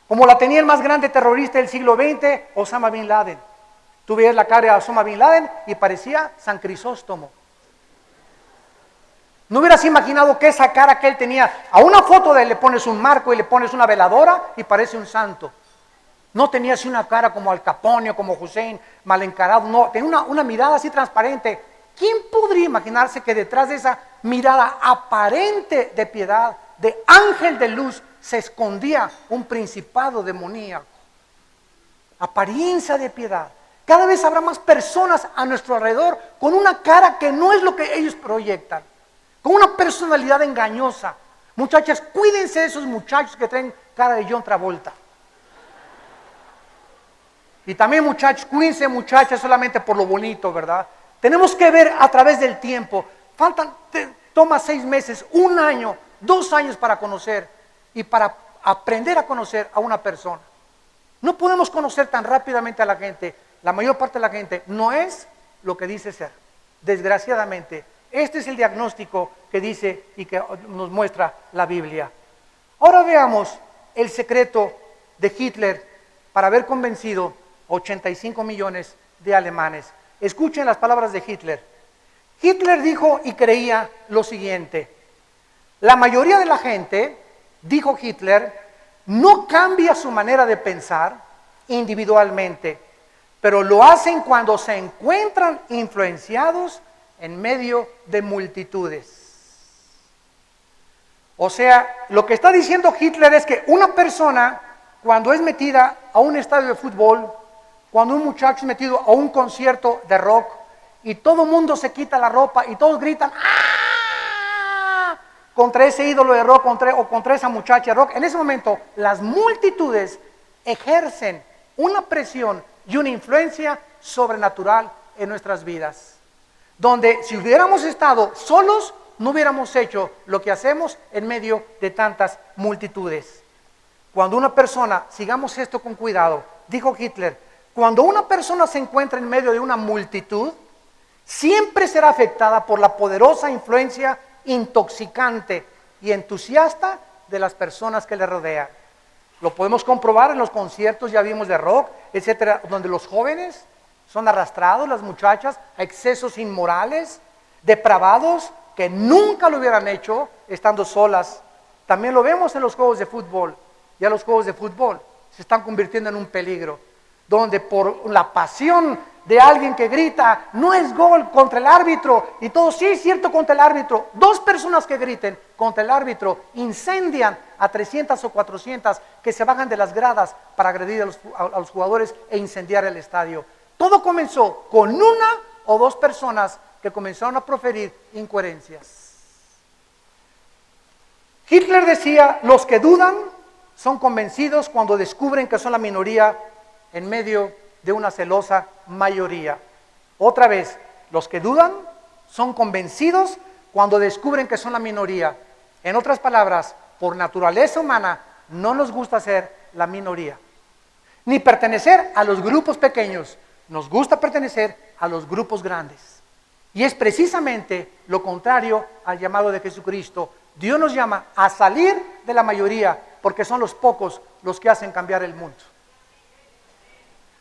como la tenía el más grande terrorista del siglo XX, Osama Bin Laden. Tú veías la cara de Osama Bin Laden y parecía San Crisóstomo. ¿No hubieras imaginado que esa cara que él tenía, a una foto de él le pones un marco y le pones una veladora y parece un santo? No tenía así una cara como Al Capone o como Hussein, mal encarado, no, tenía una mirada así transparente. ¿Quién podría imaginarse que detrás de esa mirada aparente de piedad, de ángel de luz, se escondía un principado demoníaco? Apariencia de piedad. Cada vez habrá más personas a nuestro alrededor con una cara que no es lo que ellos proyectan, con una personalidad engañosa. Muchachas, cuídense de esos muchachos que traen cara de John Travolta. Y también muchachos, cuídense muchachas solamente por lo bonito, ¿verdad? Tenemos que ver a través del tiempo. Toma 6 meses, 1 año, 2 años para conocer y para aprender a conocer a una persona. No podemos conocer tan rápidamente a la gente. La mayor parte de la gente no es lo que dice ser. Desgraciadamente, este es el diagnóstico que dice y que nos muestra la Biblia. Ahora veamos el secreto de Hitler para haber convencido 85 millones de alemanes. Escuchen las palabras de Hitler. Hitler dijo y creía lo siguiente: la mayoría de la gente, dijo Hitler, no cambia su manera de pensar individualmente, pero lo hacen cuando se encuentran influenciados en medio de multitudes. O sea, lo que está diciendo Hitler es que una persona, cuando es metida a un estadio de fútbol, cuando un muchacho es metido a un concierto de rock y todo el mundo se quita la ropa y todos gritan ¡ah!, contra ese ídolo de rock o contra esa muchacha de rock, en ese momento las multitudes ejercen una presión y una influencia sobrenatural en nuestras vidas, donde si hubiéramos estado solos no hubiéramos hecho lo que hacemos en medio de tantas multitudes. Cuando una persona, sigamos esto con cuidado, dijo Hitler, cuando una persona se encuentra en medio de una multitud, siempre será afectada por la poderosa influencia intoxicante y entusiasta de las personas que le rodean. Lo podemos comprobar en los conciertos, ya vimos, de rock, etcétera, donde los jóvenes son arrastrados, las muchachas, a excesos inmorales, depravados, que nunca lo hubieran hecho estando solas. También lo vemos en los juegos de fútbol. Ya los juegos de fútbol se están convirtiendo en un peligro, donde por la pasión de alguien que grita, no es gol, contra el árbitro, y todo, sí es cierto, contra el árbitro, dos personas que griten contra el árbitro incendian a 300 o 400 que se bajan de las gradas para agredir a los jugadores e incendiar el estadio. Todo comenzó con una o dos personas que comenzaron a proferir incoherencias. Hitler decía, los que dudan son convencidos cuando descubren que son la minoría en medio de una celosa mayoría. Otra vez, los que dudan son convencidos cuando descubren que son la minoría. En otras palabras, por naturaleza humana, no nos gusta ser la minoría, ni pertenecer a los grupos pequeños. Nos gusta pertenecer a los grupos grandes. Y es precisamente lo contrario al llamado de Jesucristo. Dios nos llama a salir de la mayoría, porque son los pocos los que hacen cambiar el mundo.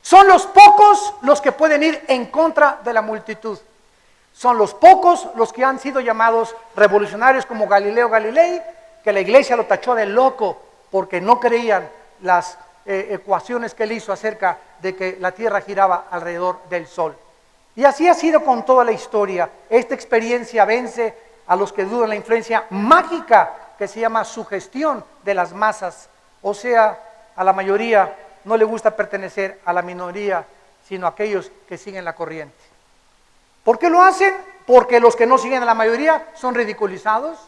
Son los pocos los que pueden ir en contra de la multitud. Son los pocos los que han sido llamados revolucionarios, como Galileo Galilei, que la iglesia lo tachó de loco porque no creían las ecuaciones que él hizo acerca de que la tierra giraba alrededor del sol. Y así ha sido con toda la historia. Esta experiencia vence a los que dudan la influencia mágica que se llama sugestión de las masas. O sea, a la mayoría no le gusta pertenecer a la minoría, sino a aquellos que siguen la corriente. ¿Por qué lo hacen? Porque los que no siguen a la mayoría son ridiculizados,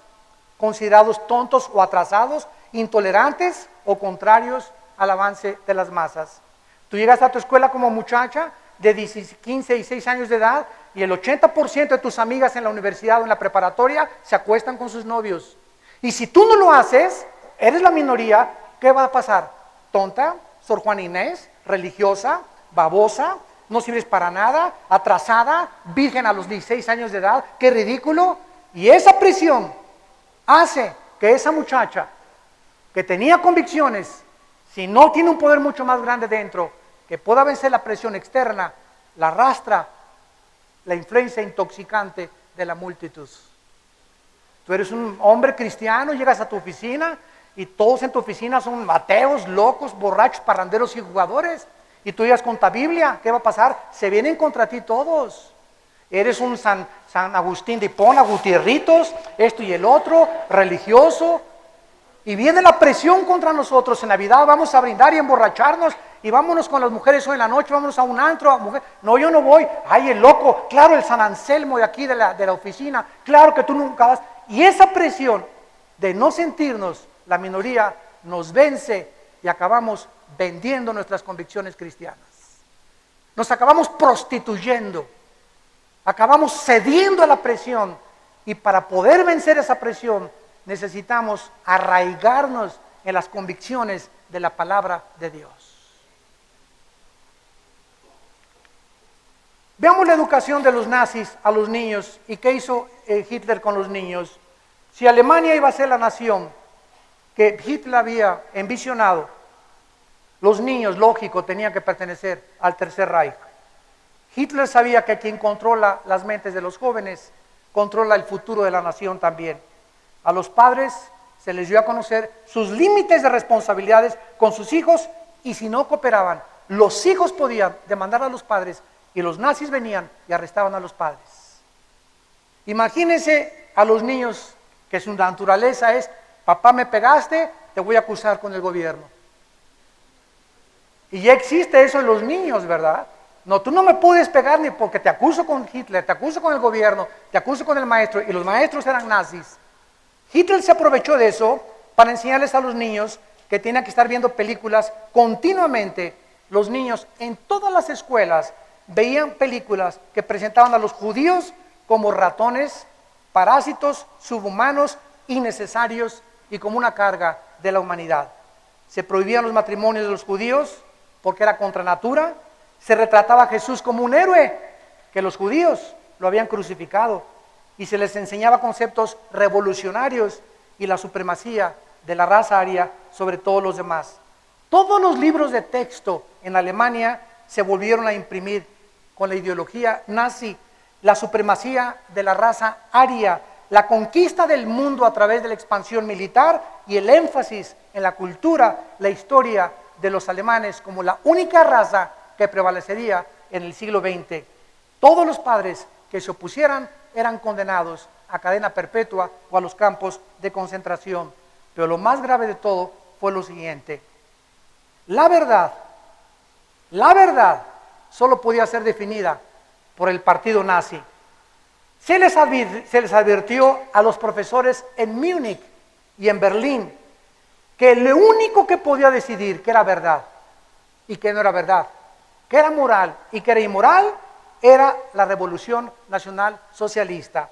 considerados tontos o atrasados, intolerantes o contrarios al avance de las masas. Tú llegas a tu escuela como muchacha de 15 y 16 años de edad y el 80% de tus amigas en la universidad o en la preparatoria se acuestan con sus novios. Y si tú no lo haces, eres la minoría, ¿qué va a pasar? ¿Tonta? ¿Sor Juana Inés? ¿Religiosa? ¿Babosa? ¿No sirves para nada? ¿Atrasada? ¿Virgen a los 16 años de edad? ¡Qué ridículo! Y esa presión hace que esa muchacha que tenía convicciones, si no tiene un poder mucho más grande dentro, que pueda vencer la presión externa, la arrastra la influencia intoxicante de la multitud. Tú eres un hombre cristiano, llegas a tu oficina y todos en tu oficina son ateos, locos, borrachos, parranderos y jugadores. Y tú llegas con tu Biblia, ¿qué va a pasar? Se vienen contra ti todos. Eres un San Agustín de Hipona, Gutierritos, esto y el otro, religioso. Y viene la presión contra nosotros. En Navidad vamos a brindar y emborracharnos. Y vámonos con las mujeres hoy en la noche, vámonos a un antro. No, yo no voy. Ay, el loco. Claro, el San Anselmo de aquí de la oficina. Claro que tú nunca vas. Y esa presión de no sentirnos la minoría nos vence y acabamos vendiendo nuestras convicciones cristianas. Nos acabamos prostituyendo. Acabamos cediendo a la presión. Y para poder vencer esa presión, necesitamos arraigarnos en las convicciones de la palabra de Dios. Veamos la educación de los nazis a los niños y qué hizo Hitler con los niños. Si Alemania iba a ser la nación que Hitler había envisionado, los niños, lógico, tenían que pertenecer al Tercer Reich. Hitler sabía que quien controla las mentes de los jóvenes, controla el futuro de la nación también. A los padres se les dio a conocer sus límites de responsabilidades con sus hijos, y si no cooperaban, los hijos podían demandar a los padres y los nazis venían y arrestaban a los padres. Imagínense a los niños que su naturaleza es: papá, me pegaste, te voy a acusar con el gobierno. Y ya existe eso en los niños, ¿verdad? No, tú no me puedes pegar ni porque te acuso con Hitler, te acuso con el gobierno, te acuso con el maestro, y los maestros eran nazis. Hitler se aprovechó de eso para enseñarles a los niños que tenían que estar viendo películas continuamente. Los niños en todas las escuelas veían películas que presentaban a los judíos como ratones, parásitos, subhumanos, innecesarios y como una carga de la humanidad. Se prohibían los matrimonios de los judíos porque era contra natura. Se retrataba a Jesús como un héroe, que los judíos lo habían crucificado, y se les enseñaba conceptos revolucionarios y la supremacía de la raza aria sobre todos los demás. Todos los libros de texto en Alemania se volvieron a imprimir con la ideología nazi, la supremacía de la raza aria, la conquista del mundo a través de la expansión militar y el énfasis en la cultura, la historia de los alemanes como la única raza que prevalecería en el siglo XX. Todos los padres que se opusieran eran condenados a cadena perpetua o a los campos de concentración. Pero lo más grave de todo fue lo siguiente: la verdad solo podía ser definida por el partido nazi. Se les advirtió a los profesores en Múnich y en Berlín que lo único que podía decidir que era verdad y que no era verdad, que era moral y que era inmoral, era la Revolución Nacional Socialista.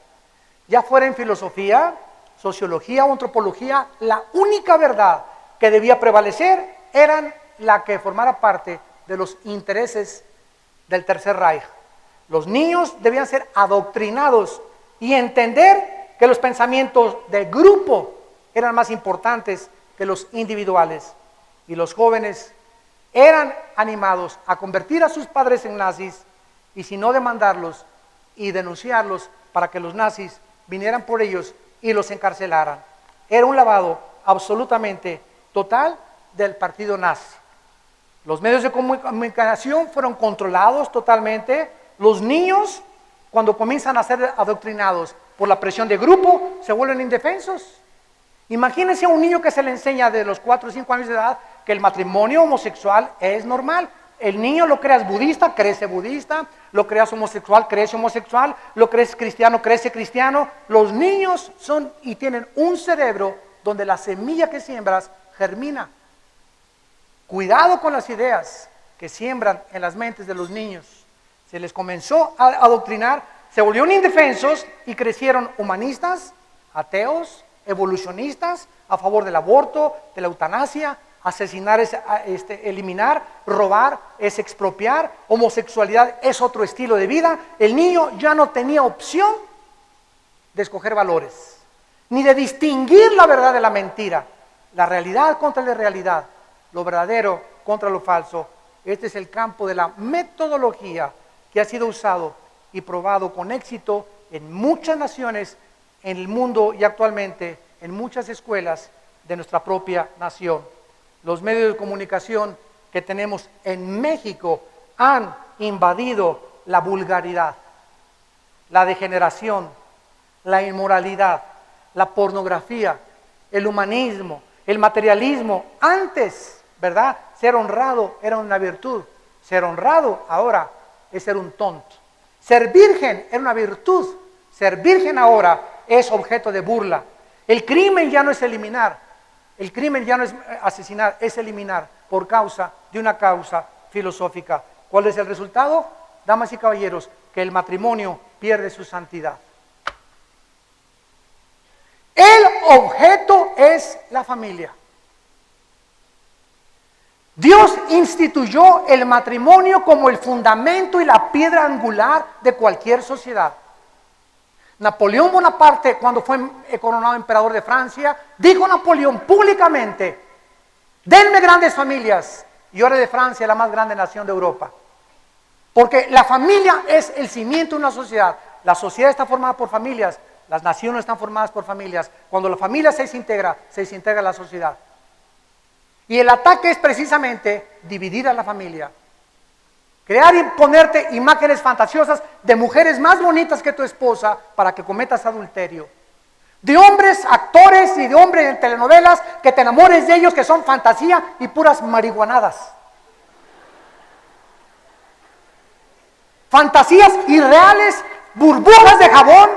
Ya fuera en filosofía, sociología o antropología, la única verdad que debía prevalecer era la que formara parte de los intereses del Tercer Reich. Los niños debían ser adoctrinados y entender que los pensamientos de grupo eran más importantes que los individuales, y los jóvenes eran animados a convertir a sus padres en nazis, y si no, demandarlos y denunciarlos para que los nazis vinieran por ellos y los encarcelaran. Era un lavado absolutamente total del partido nazi. Los medios de comunicación fueron controlados totalmente. Los niños, cuando comienzan a ser adoctrinados por la presión de grupo, se vuelven indefensos. Imagínense a un niño que se le enseña de los 4 o 5 años de edad que el matrimonio homosexual es normal. El niño lo creas budista, crece budista; lo creas homosexual, crece homosexual; lo crees cristiano, crece cristiano. Los niños son y tienen un cerebro donde la semilla que siembras germina. Cuidado con las ideas que siembran en las mentes de los niños. Se les comenzó a adoctrinar, se volvieron indefensos y crecieron humanistas, ateos, evolucionistas, a favor del aborto, de la eutanasia. Asesinar es eliminar, robar es expropiar, homosexualidad es otro estilo de vida. El niño ya no tenía opción de escoger valores, ni de distinguir la verdad de la mentira, la realidad contra la irrealidad, lo verdadero contra lo falso. Este es el campo de la metodología que ha sido usado y probado con éxito en muchas naciones en el mundo y actualmente en muchas escuelas de nuestra propia nación. Los medios de comunicación que tenemos en México han invadido la vulgaridad, la degeneración, la inmoralidad, la pornografía, el humanismo, el materialismo. Antes, ¿verdad?, ser honrado era una virtud. Ser honrado ahora es ser un tonto. Ser virgen era una virtud. Ser virgen ahora es objeto de burla. El crimen ya no es eliminar. El crimen ya no es asesinar, es eliminar por causa de una causa filosófica. ¿Cuál es el resultado? Damas y caballeros, que el matrimonio pierde su santidad. El objeto es la familia. Dios instituyó el matrimonio como el fundamento y la piedra angular de cualquier sociedad. Napoleón Bonaparte, cuando fue coronado emperador de Francia, dijo Napoleón públicamente: denme grandes familias, y yo haré de Francia la más grande nación de Europa. Porque la familia es el cimiento de una sociedad. La sociedad está formada por familias, las naciones están formadas por familias. Cuando la familia se desintegra la sociedad. Y el ataque es precisamente dividir a la familia. Crear y ponerte imágenes fantasiosas de mujeres más bonitas que tu esposa para que cometas adulterio. De hombres, actores y de hombres en telenovelas que te enamores de ellos, que son fantasía y puras marihuanadas. Fantasías irreales, burbujas de jabón,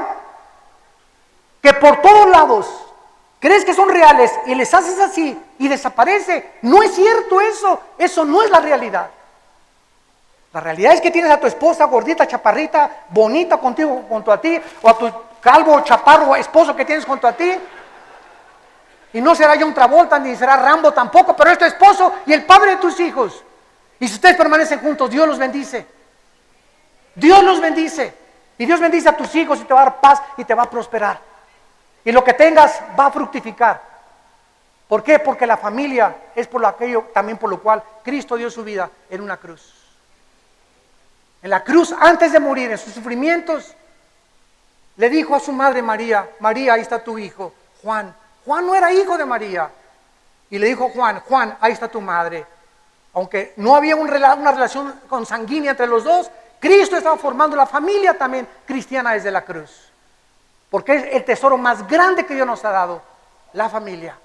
que por todos lados crees que son reales y les haces así y desaparece. No es cierto eso no es la realidad. La realidad es que tienes a tu esposa gordita, chaparrita, bonita contigo, junto a ti, o a tu calvo, chaparro, esposo que tienes junto a ti. Y no será John Travolta ni será Rambo tampoco, pero es tu esposo y el padre de tus hijos. Y si ustedes permanecen juntos, Dios los bendice. Dios los bendice. Y Dios bendice a tus hijos y te va a dar paz y te va a prosperar. Y lo que tengas va a fructificar. ¿Por qué? Porque la familia es por aquello también por lo cual Cristo dio su vida en una cruz. En la cruz, antes de morir, en sus sufrimientos, le dijo a su madre María: María, ahí está tu hijo, Juan. Juan no era hijo de María. Y le dijo Juan: Juan, ahí está tu madre. Aunque no había una relación consanguínea entre los dos, Cristo estaba formando la familia también cristiana desde la cruz. Porque es el tesoro más grande que Dios nos ha dado, la familia.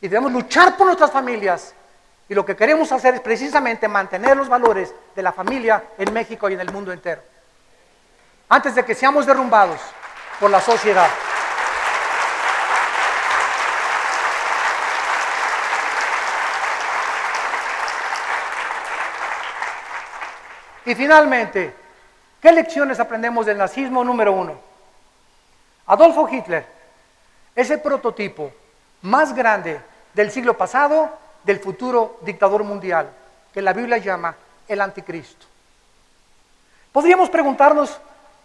Y debemos luchar por nuestras familias. Y lo que queremos hacer es precisamente mantener los valores de la familia en México y en el mundo entero. Antes de que seamos derrumbados por la sociedad. Y finalmente, ¿qué lecciones aprendemos del nazismo? Número 1. Adolfo Hitler es el prototipo más grande del siglo pasado, del futuro dictador mundial, que la Biblia llama el anticristo. Podríamos preguntarnos,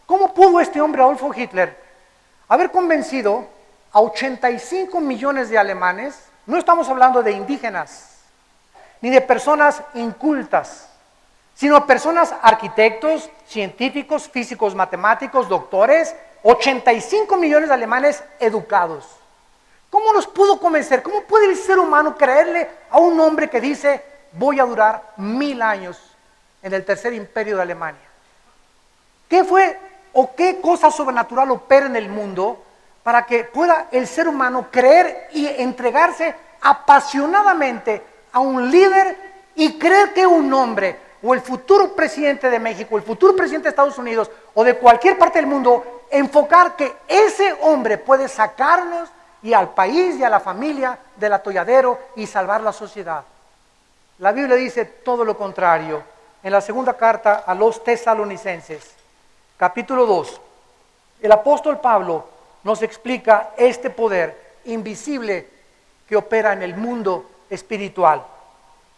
¿cómo pudo este hombre, Adolfo Hitler, haber convencido a 85 millones de alemanes? No estamos hablando de indígenas, ni de personas incultas, sino personas arquitectos, científicos, físicos, matemáticos, doctores, 85 millones de alemanes educados. ¿Cómo los pudo convencer? ¿Cómo puede el ser humano creerle a un hombre que dice: voy a durar 1000 años en el tercer imperio de Alemania? ¿Qué fue o qué cosa sobrenatural opera en el mundo para que pueda el ser humano creer y entregarse apasionadamente a un líder y creer que un hombre o el futuro presidente de México, el futuro presidente de Estados Unidos o de cualquier parte del mundo, enfocar que ese hombre puede sacarnos y al país y a la familia del atolladero y salvar la sociedad? La Biblia dice todo lo contrario. En la segunda carta a los Tesalonicenses, capítulo 2, el apóstol Pablo nos explica este poder invisible que opera en el mundo espiritual.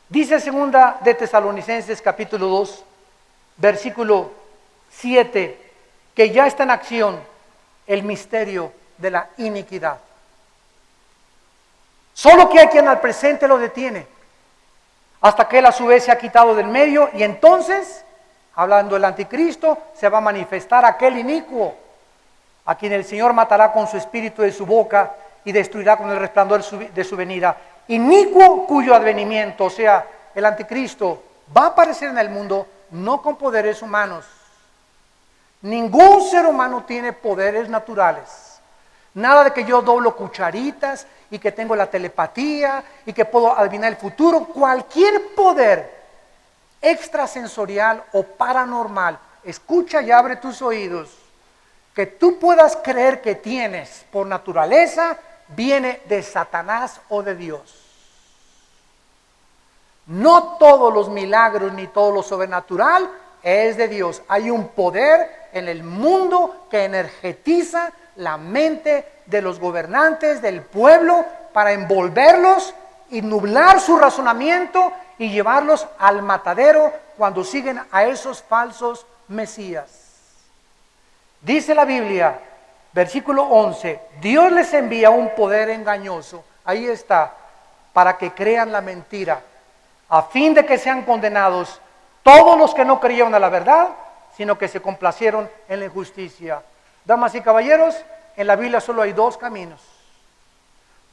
Dice segunda de Tesalonicenses capítulo 2, versículo 7, que ya está en acción el misterio de la iniquidad. Solo que hay quien al presente lo detiene, hasta que él a su vez se ha quitado del medio, y entonces, hablando del anticristo, se va a manifestar aquel inicuo, a quien el Señor matará con su espíritu de su boca y destruirá con el resplandor de su venida. Inicuo cuyo advenimiento, o sea, el anticristo, va a aparecer en el mundo no con poderes humanos. Ningún ser humano tiene poderes naturales. Nada de que yo doblo cucharitas y que tengo la telepatía y que puedo adivinar el futuro. Cualquier poder extrasensorial o paranormal, escucha y abre tus oídos, que tú puedas creer que tienes por naturaleza, viene de Satanás o de Dios. No todos los milagros ni todo lo sobrenatural es de Dios. Hay un poder en el mundo que energetiza la mente de los gobernantes del pueblo para envolverlos y nublar su razonamiento y llevarlos al matadero cuando siguen a esos falsos mesías. Dice la Biblia, versículo 11, Dios les envía un poder engañoso, ahí está, para que crean la mentira, a fin de que sean condenados todos los que no creyeron a la verdad, sino que se complacieron en la injusticia. Damas y caballeros, en la Biblia solo hay dos caminos.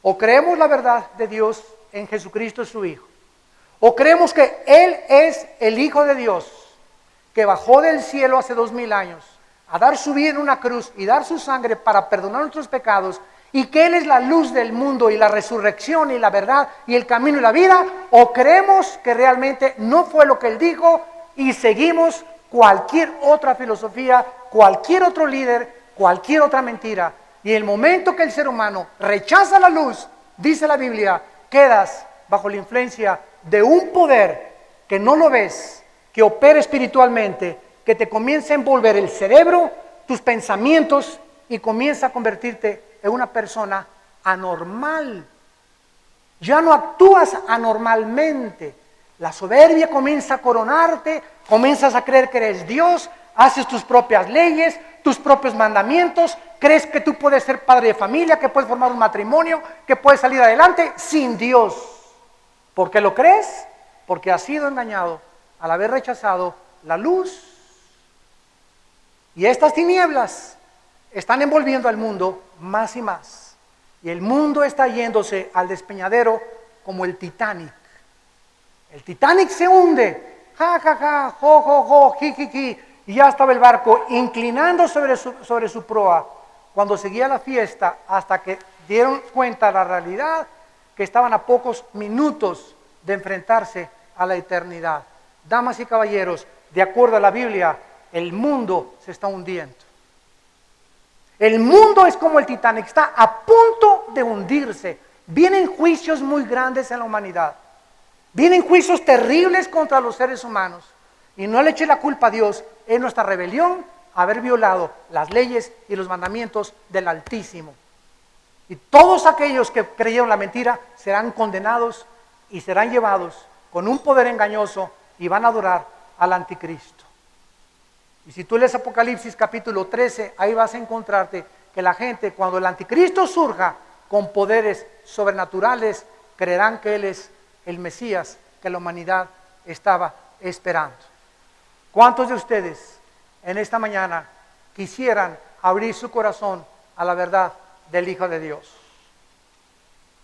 O creemos la verdad de Dios en Jesucristo su Hijo, o creemos que Él es el Hijo de Dios, que bajó del cielo hace 2000 años a dar su vida en una cruz y dar su sangre para perdonar nuestros pecados, y que Él es la luz del mundo y la resurrección y la verdad y el camino y la vida, o creemos que realmente no fue lo que Él dijo y seguimos cualquier otra filosofía, cualquier otro líder, cualquier otra mentira. Y el momento que el ser humano rechaza la luz, dice la Biblia, quedas bajo la influencia de un poder que no lo ves, que opera espiritualmente, que te comienza a envolver el cerebro, tus pensamientos, y comienza a convertirte en una persona anormal. Ya no actúas anormalmente. La soberbia comienza a coronarte, comienzas a creer que eres Dios, haces tus propias leyes, tus propios mandamientos, crees que tú puedes ser padre de familia, que puedes formar un matrimonio, que puedes salir adelante sin Dios. ¿Por qué lo crees? Porque has sido engañado al haber rechazado la luz. Y estas tinieblas están envolviendo al mundo más y más. Y el mundo está yéndose al despeñadero como el Titanic. El Titanic se hunde, ja, ja, ja, jo, jo, jo, ji, ji, ji, y ya estaba el barco inclinando sobre su proa cuando seguía la fiesta, hasta que dieron cuenta de la realidad, que estaban a pocos minutos de enfrentarse a la eternidad. Damas y caballeros, de acuerdo a la Biblia, el mundo se está hundiendo. El mundo es como el Titanic, está a punto de hundirse. Vienen juicios muy grandes en la humanidad. Vienen juicios terribles contra los seres humanos. Y no le eche la culpa a Dios, es nuestra rebelión haber violado las leyes y los mandamientos del Altísimo. Y todos aquellos que creyeron la mentira serán condenados y serán llevados con un poder engañoso y van a adorar al anticristo. Y si tú lees Apocalipsis capítulo 13, ahí vas a encontrarte que la gente, cuando el anticristo surja con poderes sobrenaturales, creerán que Él es el Mesías que la humanidad estaba esperando. ¿Cuántos de ustedes en esta mañana quisieran abrir su corazón a la verdad del Hijo de Dios?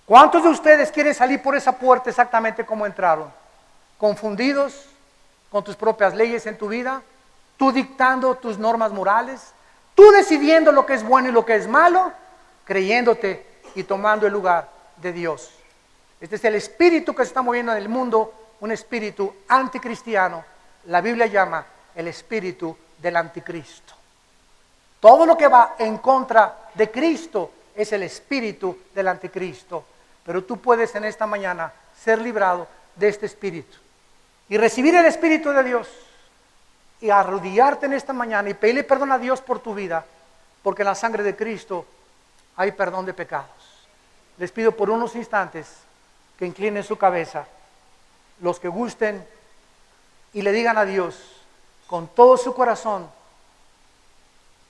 ¿Cuántos de ustedes quieren salir por esa puerta exactamente como entraron? ¿Confundidos con tus propias leyes en tu vida? ¿Tú dictando tus normas morales? ¿Tú decidiendo lo que es bueno y lo que es malo? Creyéndote y tomando el lugar de Dios. Este es el espíritu que se está moviendo en el mundo, un espíritu anticristiano. La Biblia llama el espíritu del anticristo. Todo lo que va en contra de Cristo es el espíritu del anticristo. Pero tú puedes en esta mañana ser librado de este espíritu y recibir el espíritu de Dios y arrodillarte en esta mañana y pedirle perdón a Dios por tu vida, porque en la sangre de Cristo hay perdón de pecados. Les pido por unos instantes que inclinen su cabeza, los que gusten, y le digan a Dios con todo su corazón,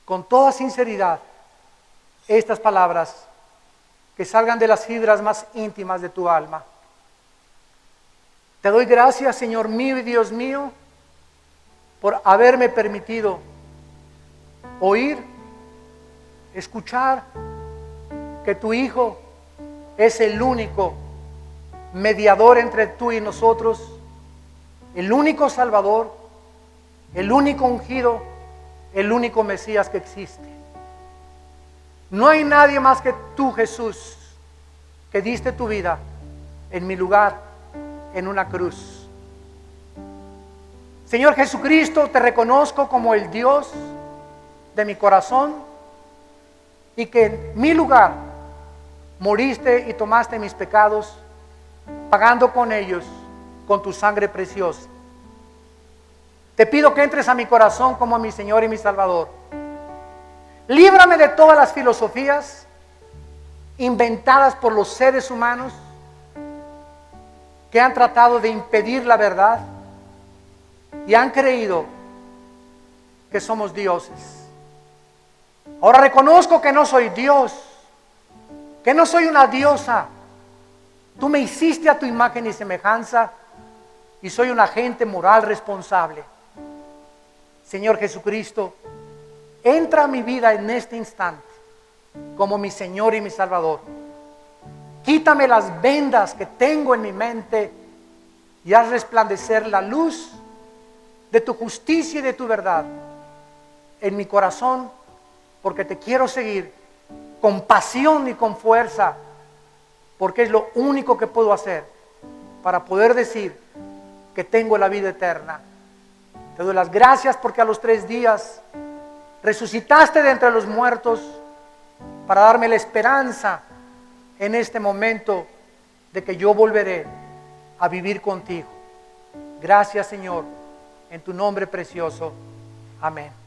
con toda sinceridad, estas palabras que salgan de las fibras más íntimas de tu alma. Te doy gracias, Señor mío y Dios mío, por haberme permitido oír, escuchar que tu Hijo es el único mediador entre tú y nosotros, el único Salvador, el único ungido, el único Mesías que existe. No hay nadie más que tú, Jesús, que diste tu vida en mi lugar, en una cruz. Señor Jesucristo, te reconozco como el Dios de mi corazón y que en mi lugar moriste y tomaste mis pecados, pagando con ellos con tu sangre preciosa. Te pido que entres a mi corazón como a mi Señor y mi Salvador. Líbrame de todas las filosofías inventadas por los seres humanos que han tratado de impedir la verdad y han creído que somos dioses. Ahora reconozco que no soy Dios, que no soy una diosa. Tú me hiciste a tu imagen y semejanza y soy un agente moral responsable. Señor Jesucristo, entra a mi vida en este instante como mi Señor y mi Salvador. Quítame las vendas que tengo en mi mente y haz resplandecer la luz de tu justicia y de tu verdad en mi corazón, porque te quiero seguir con pasión y con fuerza, porque es lo único que puedo hacer para poder decir que tengo la vida eterna. Te doy las gracias porque a los 3 días resucitaste de entre los muertos para darme la esperanza en este momento de que yo volveré a vivir contigo. Gracias, Señor, en tu nombre precioso. Amén.